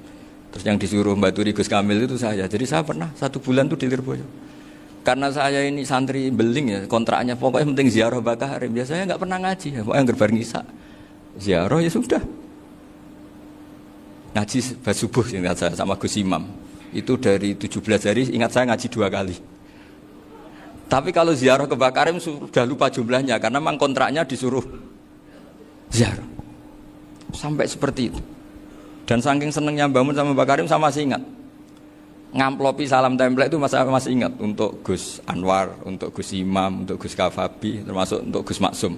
Terus yang disuruh Baturi Gus Kamil itu saya. Jadi saya pernah 1 bulan tuh di Lirboyo. Karena saya ini santri beling ya, kontraknya pokoknya penting ziarah Bakarim. Biasanya nggak pernah ngaji. Pokoknya yang bareng Isa ziarah ya sudah. ngaji subuh ingat saya sama Gus Imam. Itu dari 17 hari ingat saya ngaji 2 kali. Tapi kalau ziarah ke Mbah Karim sudah lupa jumlahnya karena memang kontraknya disuruh ziarah. Sampai seperti itu. Dan saking senengnya bangun sama Mbah Karim saya masih ingat. Ngamplopi salam template itu masih ingat untuk Gus Anwar, untuk Gus Imam, untuk Gus Kafabi, termasuk untuk Gus Maksum.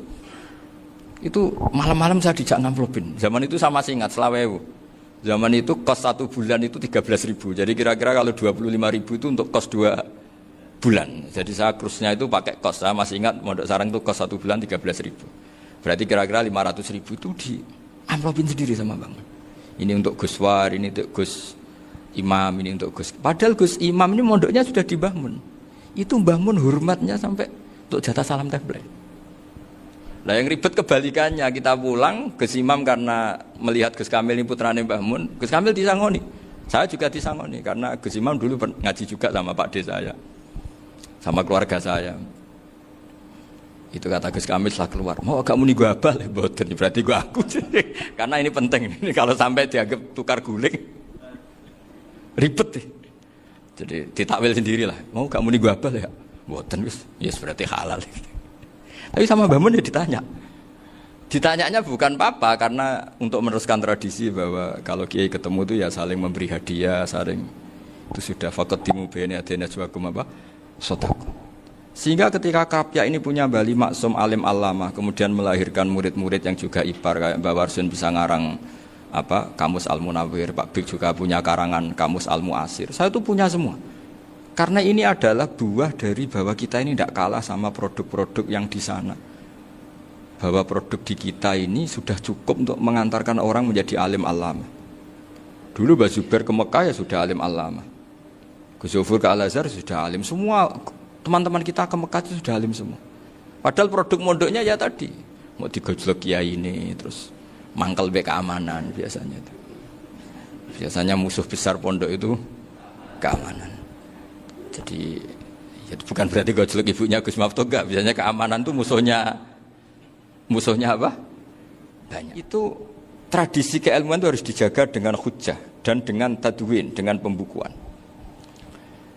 Itu malam-malam saya dijak ngamplopin. Zaman itu saya masih ingat selawewu. Zaman itu kos 1 bulan itu 13.000. Jadi kira-kira kalau 25.000 itu untuk kos 2 bulan. Jadi saya krusnya itu pakai kos. Saya masih ingat Mondok Sarang itu kos 1 bulan 13.000. Berarti kira-kira 500.000 itu di amplopin sendiri sama Bang. Ini untuk Gus War, ini untuk Gus Imam, ini untuk Gus. Padahal Gus Imam ini mondoknya sudah dibangun. Itu bangun hormatnya sampai untuk jatah salam template. Nah yang ribet kebalikannya, kita pulang Gus Imam karena melihat Gus Kamil ini putrane Mbah Mun, Gus Kamil disangoni. Saya juga disangoni karena Gus Imam dulu ngaji juga sama Pak D saya, sama keluarga saya. Itu kata Gus Kamil setelah keluar, mau kamu nih gue abal ya, boten berarti gue aku. Karena ini penting, ini kalau sampai dianggap tukar guling, ribet. Jadi ditakwil sendirilah, mau kamu nih gue abal ya, boten yes berarti halal. Tapi sama Mbah Mun ya ditanya. Ditanyanya bukan apa karena untuk meneruskan tradisi bahwa kalau kiai ketemu itu ya saling memberi hadiah, saling itu sudah faqaddimu baina yadayna najwakum apa? Shadaqah. Sehingga ketika Kapya ini punya Bali Maksum alim alama, kemudian melahirkan murid-murid yang juga ipar kayak Mbah Warsun bisa ngarang apa? Kamus Al-Munawwir, Pak Bik juga punya karangan Kamus Al-Muasir. Saya itu punya semua. Karena ini adalah buah dari bahwa kita ini tidak kalah sama produk-produk yang di sana. Bahwa produk di kita ini sudah cukup untuk mengantarkan orang menjadi alim alama. Dulu Mbah Zubair ke Mekah ya sudah alim alama. Gus Zufur ke Al-Azhar sudah alim. Semua teman-teman kita ke Mekah itu sudah alim semua. Padahal produk mondoknya ya tadi. Mau digojlok kiai ini, terus mangkel be keamanan biasanya. Biasanya musuh besar pondok itu keamanan. Jadi ya bukan berarti gojlok ibunya Gus Maftuh enggak, biasanya keamanan itu musuhnya apa? Banyak. Itu tradisi keilmuan itu harus dijaga dengan hujjah dan dengan tadwin, dengan pembukuan.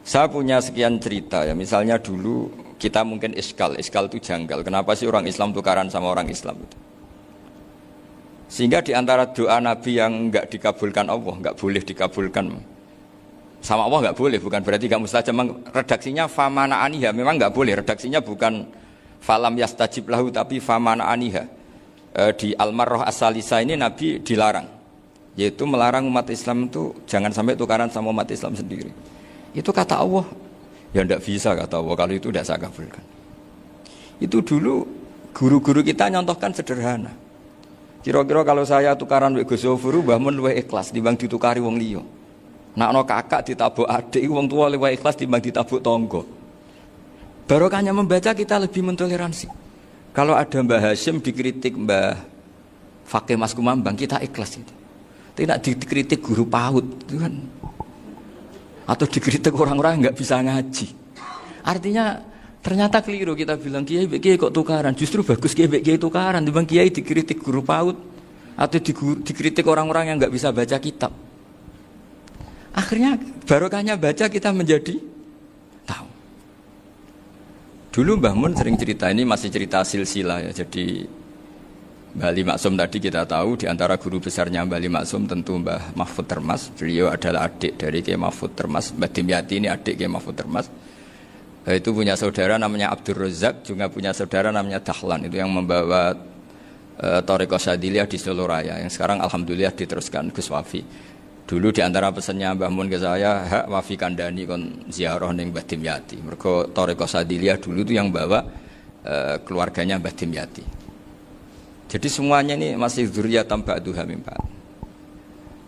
Saya punya sekian cerita ya, misalnya dulu kita mungkin iskal itu janggal. Kenapa sih orang Islam tukaran sama orang Islam itu? Sehingga di antara doa Nabi yang enggak dikabulkan Allah, enggak boleh dikabulkan sama Allah nggak boleh, bukan berarti nggak mustajab. Redaksinya famana aniha, memang nggak boleh. Redaksinya bukan falam yastajib lahu, tapi famana aniha. Di Al-Marrah As-Salisa ini Nabi dilarang, yaitu melarang umat Islam itu jangan sampai tukaran sama umat Islam sendiri. Itu kata Allah, ya nggak bisa kata Allah kalau itu tidak saya kabulkan. Itu dulu guru-guru kita nyontohkan sederhana. Kira-kira kalau saya tukaran wek Gus Zofuru, Mbah Mun luwih ikhlas dibanding ditukari wong liya. Nak no kakak ditabuk adik, wong tua lewat ikhlas timbang ditabuk tonggo. Barokahnya membaca kita lebih mentoleransi. Kalau ada Mbah Hashim dikritik Mbah Fakih Mas Kumambang, kita ikhlas itu. Tidak dikritik guru PAUD, itu kan. Atau dikritik orang-orang yang nggak bisa ngaji. Artinya ternyata keliru kita bilang kiai kok tukaran. Justru bagus kiai tukaran timbang kiai dikritik guru PAUD atau dikritik orang-orang yang nggak bisa baca kitab. Akhirnya barokahnya baca kita menjadi tahu. Dulu Mbah Mun sering cerita, ini masih cerita silsilah ya. Jadi Mbah Ali Maksum tadi kita tahu di antara guru besarnya Mbah Ali Maksum tentu Mbah Mahfud Termas. Beliau adalah adik dari Kiai Mahfud Termas. Mbah Dimyati ini adik Kiai Mahfud Termas. Itu punya saudara namanya Abdul Razak, juga punya saudara namanya Dahlan. Itu yang membawa Thariqah Syadziliyah di Solo Raya, yang sekarang alhamdulillah diteruskan Gus Wafi. Dulu di antara pesannya Mbah Mun ke saya, hak Wafi kandani kon ziarah ning Mbah Dimyati. Mergo Thariqah Syadziliyah dulu itu yang bawa keluarganya Mbah Dimyati. Jadi semuanya ini masih dzurriyyatan ba'duha min ba'd.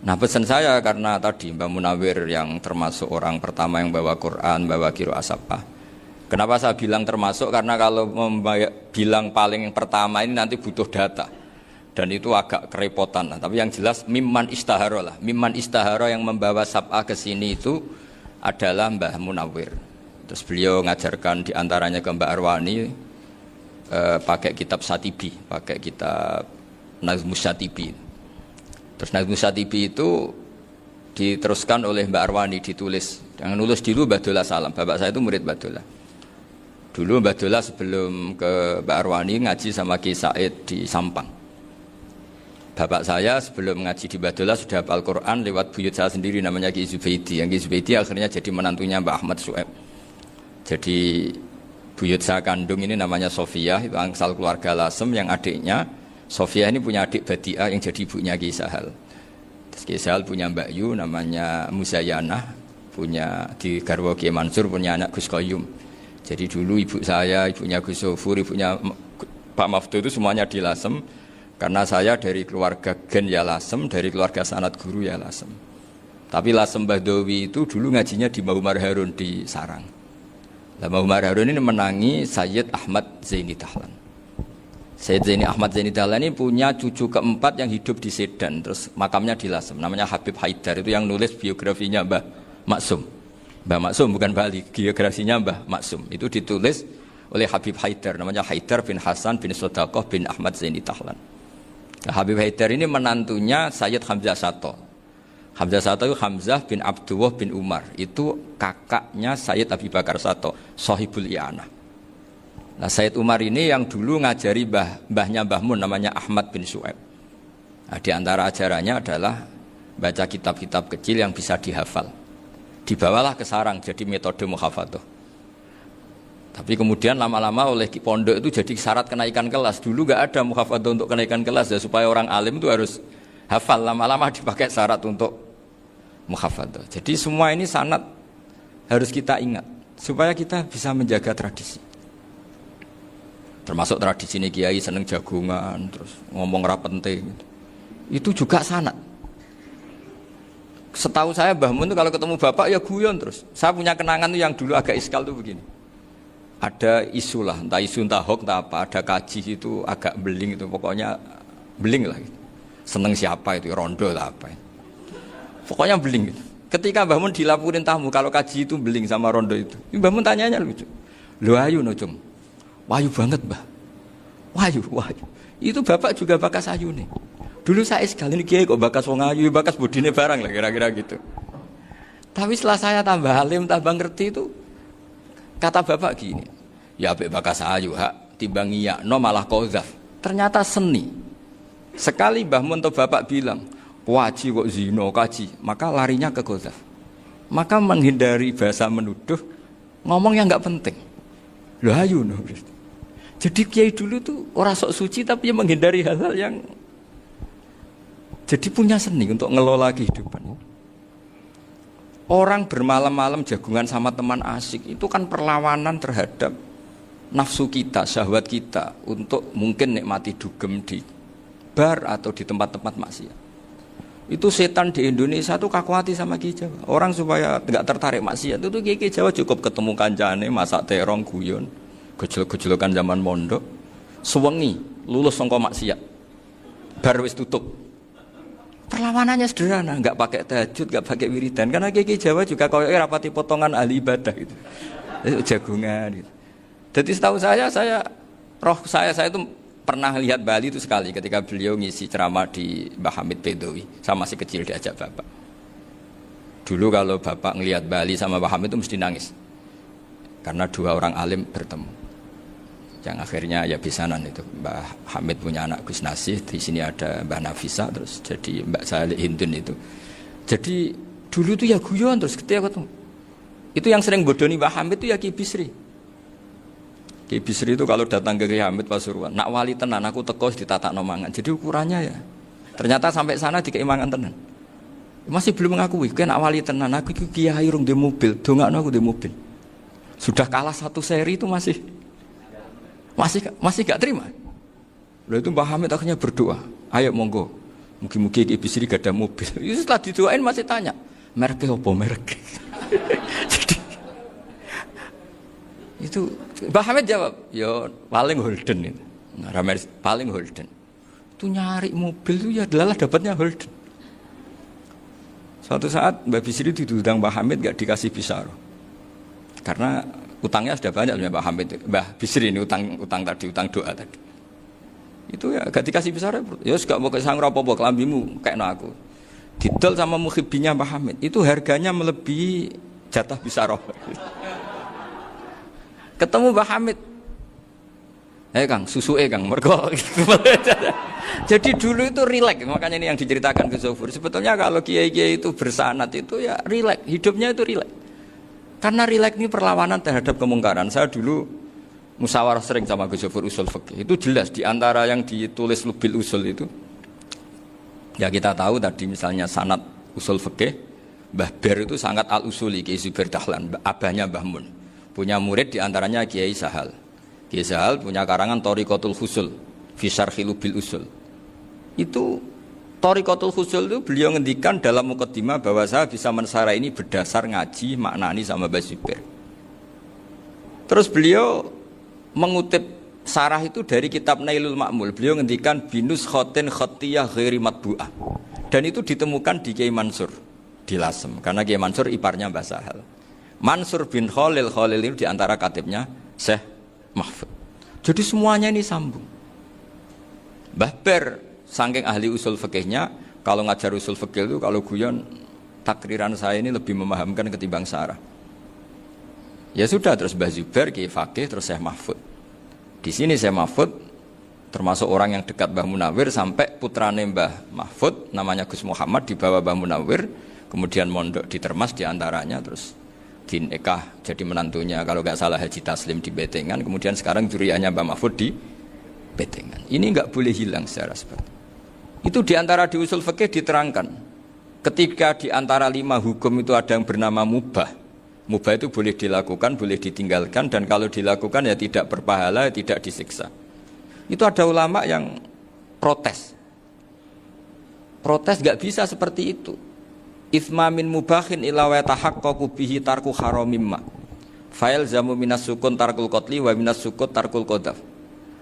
Nah, pesan saya karena tadi Mbah Munawwir yang termasuk orang pertama yang bawa Quran, bawa qiraah sabah. Kenapa saya bilang termasuk? Karena kalau bilang paling pertama ini nanti butuh data. Dan itu agak kerepotan lah. Tapi yang jelas mimman istahara lah. Mimman istahara yang membawa sab'ah ke sini itu adalah Mbah Munawwir. Terus beliau ngajarkan diantaranya ke Mbak Arwani pakai kitab Satibi, pakai kitab Nazmus Satibi. Terus Nazmus Satibi itu diteruskan oleh Mbak Arwani, ditulis. Yang nulis dulu Mbak Dola Salam. Bapak saya itu murid Mbak Dola. Dulu Mbak Dola sebelum ke Mbak Arwani ngaji sama Ki Said di Sampang. Bapak saya sebelum ngaji di Mbak Dola sudah hafal Quran lewat buyut saya sendiri namanya Ki Zubaidi. Yang Ki Zubaidi akhirnya jadi menantunya Mbak Ahmad Su'eb. Jadi buyut saya kandung ini namanya Sofia, itu angsal keluarga Lasem, yang adiknya Sofia ini punya adik Badiah yang jadi ibunya Ki Sahal. Terus Ki Sahal punya Mbak Yu namanya Muzayanah, punya di Garwo Ki Mansur punya anak Gus Koyum. Jadi dulu ibu saya, ibunya Gus Sofur, ibunya Pak Maftu itu semuanya di Lasem. Karena saya dari keluarga Gen ya Lasem, dari keluarga sanad guru ya Lasem. Tapi Lasem Bahdowi itu dulu ngajinya di Mbah Umar Harun di Sarang. Mbah Umar Harun ini menangi Sayyid Ahmad Zaini Dahlan. Sayyid Zaini Ahmad Zaini Dahlan ini punya cucu keempat yang hidup di Sedan, terus makamnya di Lasem, namanya Habib Haidar, itu yang nulis biografinya Mbah Maksum. Mbah Maksum bukan Bali, biografinya Mbah Maksum. Itu ditulis oleh Habib Haidar, namanya Haidar bin Hasan bin Sodaqoh bin Ahmad Zaini Dahlan. Nah, Habib Haidar ini menantunya Sayyid Hamzah Sato. Hamzah Sato itu Hamzah bin Abdullah bin Umar, itu kakaknya Sayyid Abi Bakar Sato, Sohibul I'anah. Nah, Sayyid Umar ini yang dulu ngajari mbahnya Mbah Mun namanya Ahmad bin Su'eb. Nah, di antara ajarannya adalah baca kitab-kitab kecil yang bisa dihafal. Dibawalah ke sarang jadi metode muhafadzah. Tapi kemudian lama-lama oleh pondok itu jadi syarat kenaikan kelas. Dulu gak ada muhafadzah untuk kenaikan kelas ya, supaya orang alim itu harus hafal. Lama-lama dipakai syarat untuk muhafadzah. Jadi semua ini sanad harus kita ingat supaya kita bisa menjaga tradisi. Termasuk tradisi ini kiai seneng jagungan, terus ngomong ra penting gitu. Itu juga sanad. Setahu saya Mbah Mun itu kalau ketemu bapak ya guyon terus. Saya punya kenangan tuh yang dulu agak iskal tuh begini. Ada isu lah, entah isu entah hoax entah apa, ada kaji itu agak beling itu, pokoknya beling lah gitu. Seneng siapa itu, rondo lah apa. Pokoknya beling gitu. Ketika Mbah Mun dilaporin tamu kalau kaji itu beling sama rondo itu. Mbah Mun tanyanya lucu. Lho ayu no cum. Wahyu banget Mbah. Wahyu. Itu bapak juga bakas ayu nih. Dulu saya sekali ini kiai kok bakas wong ayu, bakas bodine barang lah kira-kira gitu. Tapi setelah saya tambah alim, tambah ngerti itu, kata bapak gini, ya apik bakas ayu hak, timbang iyakno malah qadzaf. Ternyata seni. Sekali Mbah Mun atau bapak bilang, kaji kok zina, kaji, maka larinya ke qadzaf. Maka menghindari bahasa menuduh, ngomong yang enggak penting. Lho ayu no. Jadi kiai dulu tuh orang sok suci tapi yang menghindari hal-hal yang jadi punya seni untuk ngelola kehidupan. Orang bermalam-malam jagungan sama teman asik itu kan perlawanan terhadap nafsu kita, syahwat kita untuk mungkin nikmati dugem di bar atau di tempat-tempat maksiat. Itu setan di Indonesia tuh kakuati sama Ki Jawa. Orang supaya tidak tertarik maksiat itu Ki Jawa cukup ketemu kancane masak terong guyon, gejol-gejolokan zaman mondok, suwengi lulus sangka maksiat. Bar wis tutup. Perlawanannya sederhana, enggak pakai tahajud, enggak pakai wiridan. Karena Ki Jawa juga koyoke rapati potongan ahli ibadah gitu. Jagungan gitu. Jadi setahu saya itu pernah lihat Bali itu sekali ketika beliau ngisi ceramah di Mbah Hamid Bedowi. Saya masih kecil diajak bapak. Dulu kalau bapak ngelihat Bali sama Mbah Hamid itu mesti nangis. Karena dua orang alim bertemu. Yang akhirnya ya bisanan itu. Mbah Hamid punya anak Gus Nasih, di sini ada Mbah Nafisa, terus jadi Mbak Salih Hindun itu. Jadi dulu itu ya guyon terus ketika ketemu. Itu yang sering bodoni Mbah Hamid itu ya Ki Bisri. Ki Bisri itu kalau datang ke Ki Hamid Pasuruan, nak wali tenan aku teko ditatakno mangan. Jadi ukurannya ya. Ternyata sampai sana dikei mangan tenan. Masih belum mengakui, kowe nak wali tenan, aku iki kiai rung di mobil, dongakno aku di mobil. Sudah kalah satu seri itu masih gak terima. Lalu itu Mbah Hamid akhirnya berdoa, ayo monggo, mugi-mugi Ki Bisri gak ada mobil. Itu setelah didoain masih tanya, mereknya apa merek? Jadi itu Mbah Hamid jawab, ya paling Holden itu. Nah, paling Holden. Itu nyari mobil itu ya adalah dapatnya Holden. Suatu saat Mbah Bisri diundang Mbah Hamid gak dikasih bisaro. Karena utangnya sudah banyak Mbah Hamid. Mbah Bisri ini utang doa tadi. Itu ya gak dikasih bisaro. Ya gak mau kesang apa-apa kelambimu kayak aku. didol sama muhibbinya Mbah Hamid. Itu harganya melebihi jatah bisaroh. Ketemu Mbah Hamid. Kang, susu Kang, mergo. Jadi dulu itu rileks, makanya ini yang diceritakan Gus Zofur. Sebetulnya kalau kiai-kiai itu bersanad itu ya rileks, hidupnya itu rileks. Karena rileks ini perlawanan terhadap kemungkaran. Saya dulu musyawarah sering sama Gus Zofur usul fikih. Itu jelas di antara yang ditulis Lubil Usul itu. Ya kita tahu tadi misalnya sanad usul fikih, Mbah Ber itu sangat al-usuli Kiai Zubair Dahlan, abahnya Mbah Mun. Punya murid di antaranya Kiai Sahal. Kiai Sahal punya karangan Thariqatul Husul fi Syarhi Lubil Usul. Itu Thariqatul Husul itu beliau ngendikan dalam mukaddimah bahwa saya bisa mensarah ini berdasar ngaji maknani sama Mbah Zubair. Terus beliau mengutip sarah itu dari kitab Nailul Ma'mul. Beliau ngendikan binus khotin khotiyah ghairi matbu'ah. Dan itu ditemukan di Kiai Mansur di Lasem. Karena Kiai Mansur iparnya Mbah Sahal. Mansur bin Khalil itu diantara katibnya Syekh Mahfud. Jadi semuanya ini sambung. Mbah Ber saking ahli usul fikihnya, kalau ngajar usul fikih itu kalau guyon takriran saya ini lebih memahamkan ketimbang sarah. Ya sudah, terus Mbah Zubair Kiai Fakih, terus Syekh Mahfud. Di sini Syekh Mahfud termasuk orang yang dekat Mbah Munawir sampai putrane Mbah Mahfud namanya Gus Muhammad dibawa Mbah Munawir, kemudian mondok di Termas diantaranya, terus dinikah jadi menantunya kalau nggak salah Haji Taslim di Betengan, kemudian sekarang juriahnya Mbah Mahfud di Betengan. Ini nggak boleh hilang secara seperti itu. Diantara di usul fikih diterangkan ketika diantara 5 hukum itu ada yang bernama mubah. Mubah itu boleh dilakukan, boleh ditinggalkan, dan kalau dilakukan ya tidak berpahala, tidak disiksa. Itu ada ulama yang protes. Protes nggak bisa seperti itu. Ithma min mubahin ila wa tahaqqaqu bihi tarku haramimma. Fa'il zamu minas sukun tarkul qatli wa minas sukut tarkul qadaf.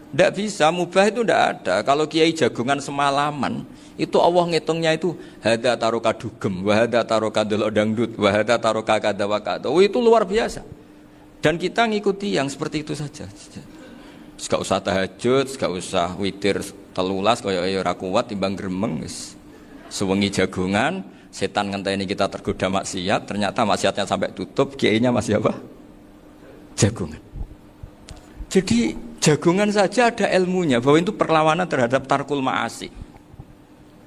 Tidak bisa, mubah itu tidak ada. Kalau kiai jagungan semalaman, itu Allah ngitungnya itu hada taroka dugem, wahada taroka delok dangdut, wahada taroka kada wakada. Oh, itu luar biasa. Dan kita ngikuti yang seperti itu saja. Gak usah tahajud, gak usah witir telulas, kaya ora kuat timbang gremeng. Sewengi jagungan, setan ngenteni kita tergoda maksiat, ternyata maksiatnya sampai tutup, kiainya masih apa? Jagungan. Jadi jagungan saja ada ilmunya bahwa itu perlawanan terhadap tarkul ma'asi.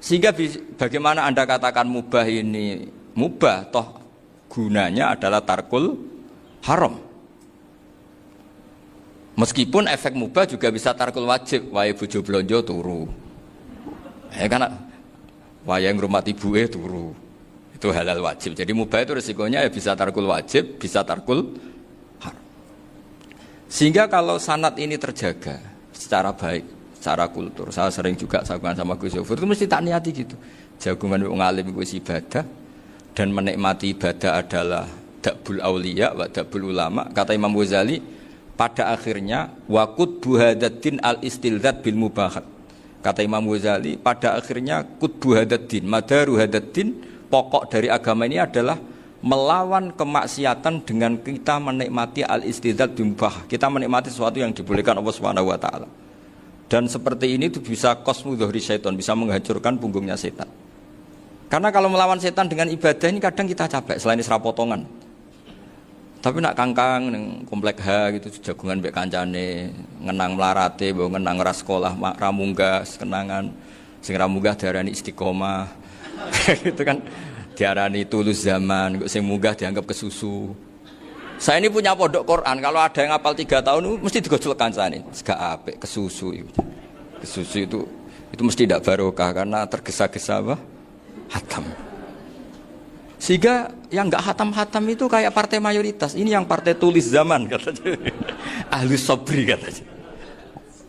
Sehingga bagaimana Anda katakan mubah ini mubah, toh gunanya adalah tarkul haram. Meskipun efek mubah juga bisa tarkul wajib, wae bojo blonjo turu. Karena wae ngrumat ibuke turu. Itu halal wajib. Jadi mubah itu resikonya ya bisa tarkul wajib, bisa tarkul. Sehingga kalau sanad ini terjaga secara baik, secara kultur, saya sering juga saguan sama Gus Zofur, itu mesti tak niati gitu. Jagungan wong alim itu ibadah, dan menikmati ibadah adalah dakbul auliya wa dakbul ulama. Kata Imam Ghazali, pada akhirnya waqud buhadatin al-istilzat bil mubahat. Kata Imam Ghazali, pada akhirnya qutbu hadatin, madaru hadatin, pokok dari agama ini adalah melawan kemaksiatan dengan kita menikmati al-istidzat bimubah. Kita menikmati sesuatu yang dibolehkan Allah Subhanahu wa taala. Dan seperti ini itu bisa qasmu dhuhri syaitan, bisa menghancurkan punggungnya setan. Karena kalau melawan setan dengan ibadah ini kadang kita capek selain isra potongan. Tapi nak kangkang ning komplek H gitu jagungan mbek kancane, ngenang melarate, mbok ngenang ra sekolah, ra munggah kenangan. Sing ra munggah diarani istiqomah. Itu kan diarani tulus zaman, kok sing munggah dianggap kesusu. Saya ini punya pondok Quran, kalau ada yang hafal 3 tahun mesti digojlek kancane. Gak apik kesusu itu. Kesusu itu mesti tidak barokah karena tergesa-gesa apa? Hatam. Sehingga yang enggak hatam-hatam itu kayak partai mayoritas. Ini yang partai tulis zaman katanya. Ahlus sabri katanya.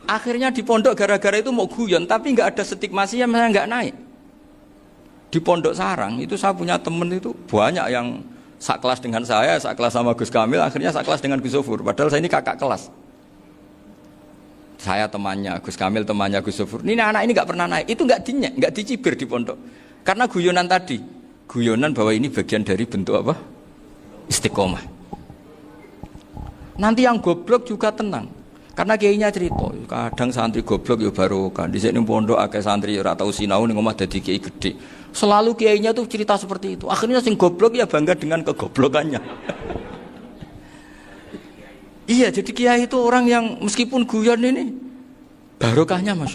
Akhirnya di pondok gara-gara itu mau guyon, tapi enggak ada stigma sih yang enggak naik. Di Pondok Sarang itu saya punya temen itu banyak yang sekelas dengan saya, sekelas sama Gus Kamil, akhirnya sekelas dengan Gus Zofur. Padahal saya ini kakak kelas. Saya temannya, Gus Kamil temannya Gus Zofur. Ini anak ini nggak pernah naik, itu nggak dinyek, nggak dicibir di pondok. Karena guyonan tadi, guyonan bahwa ini bagian dari bentuk apa? Istiqomah. Nanti yang goblok juga tenang. Karena kiainya cerita, kadang santri goblok ya barokah. Di sini pondok akeh santri ora tau sinau ning omah dadi kiai gede. Selalu kiainya tuh cerita seperti itu. Akhirnya sing goblok ya bangga dengan kegoblokannya. Iya, jadi kiai itu orang yang meskipun guyon ini barokahnya Masya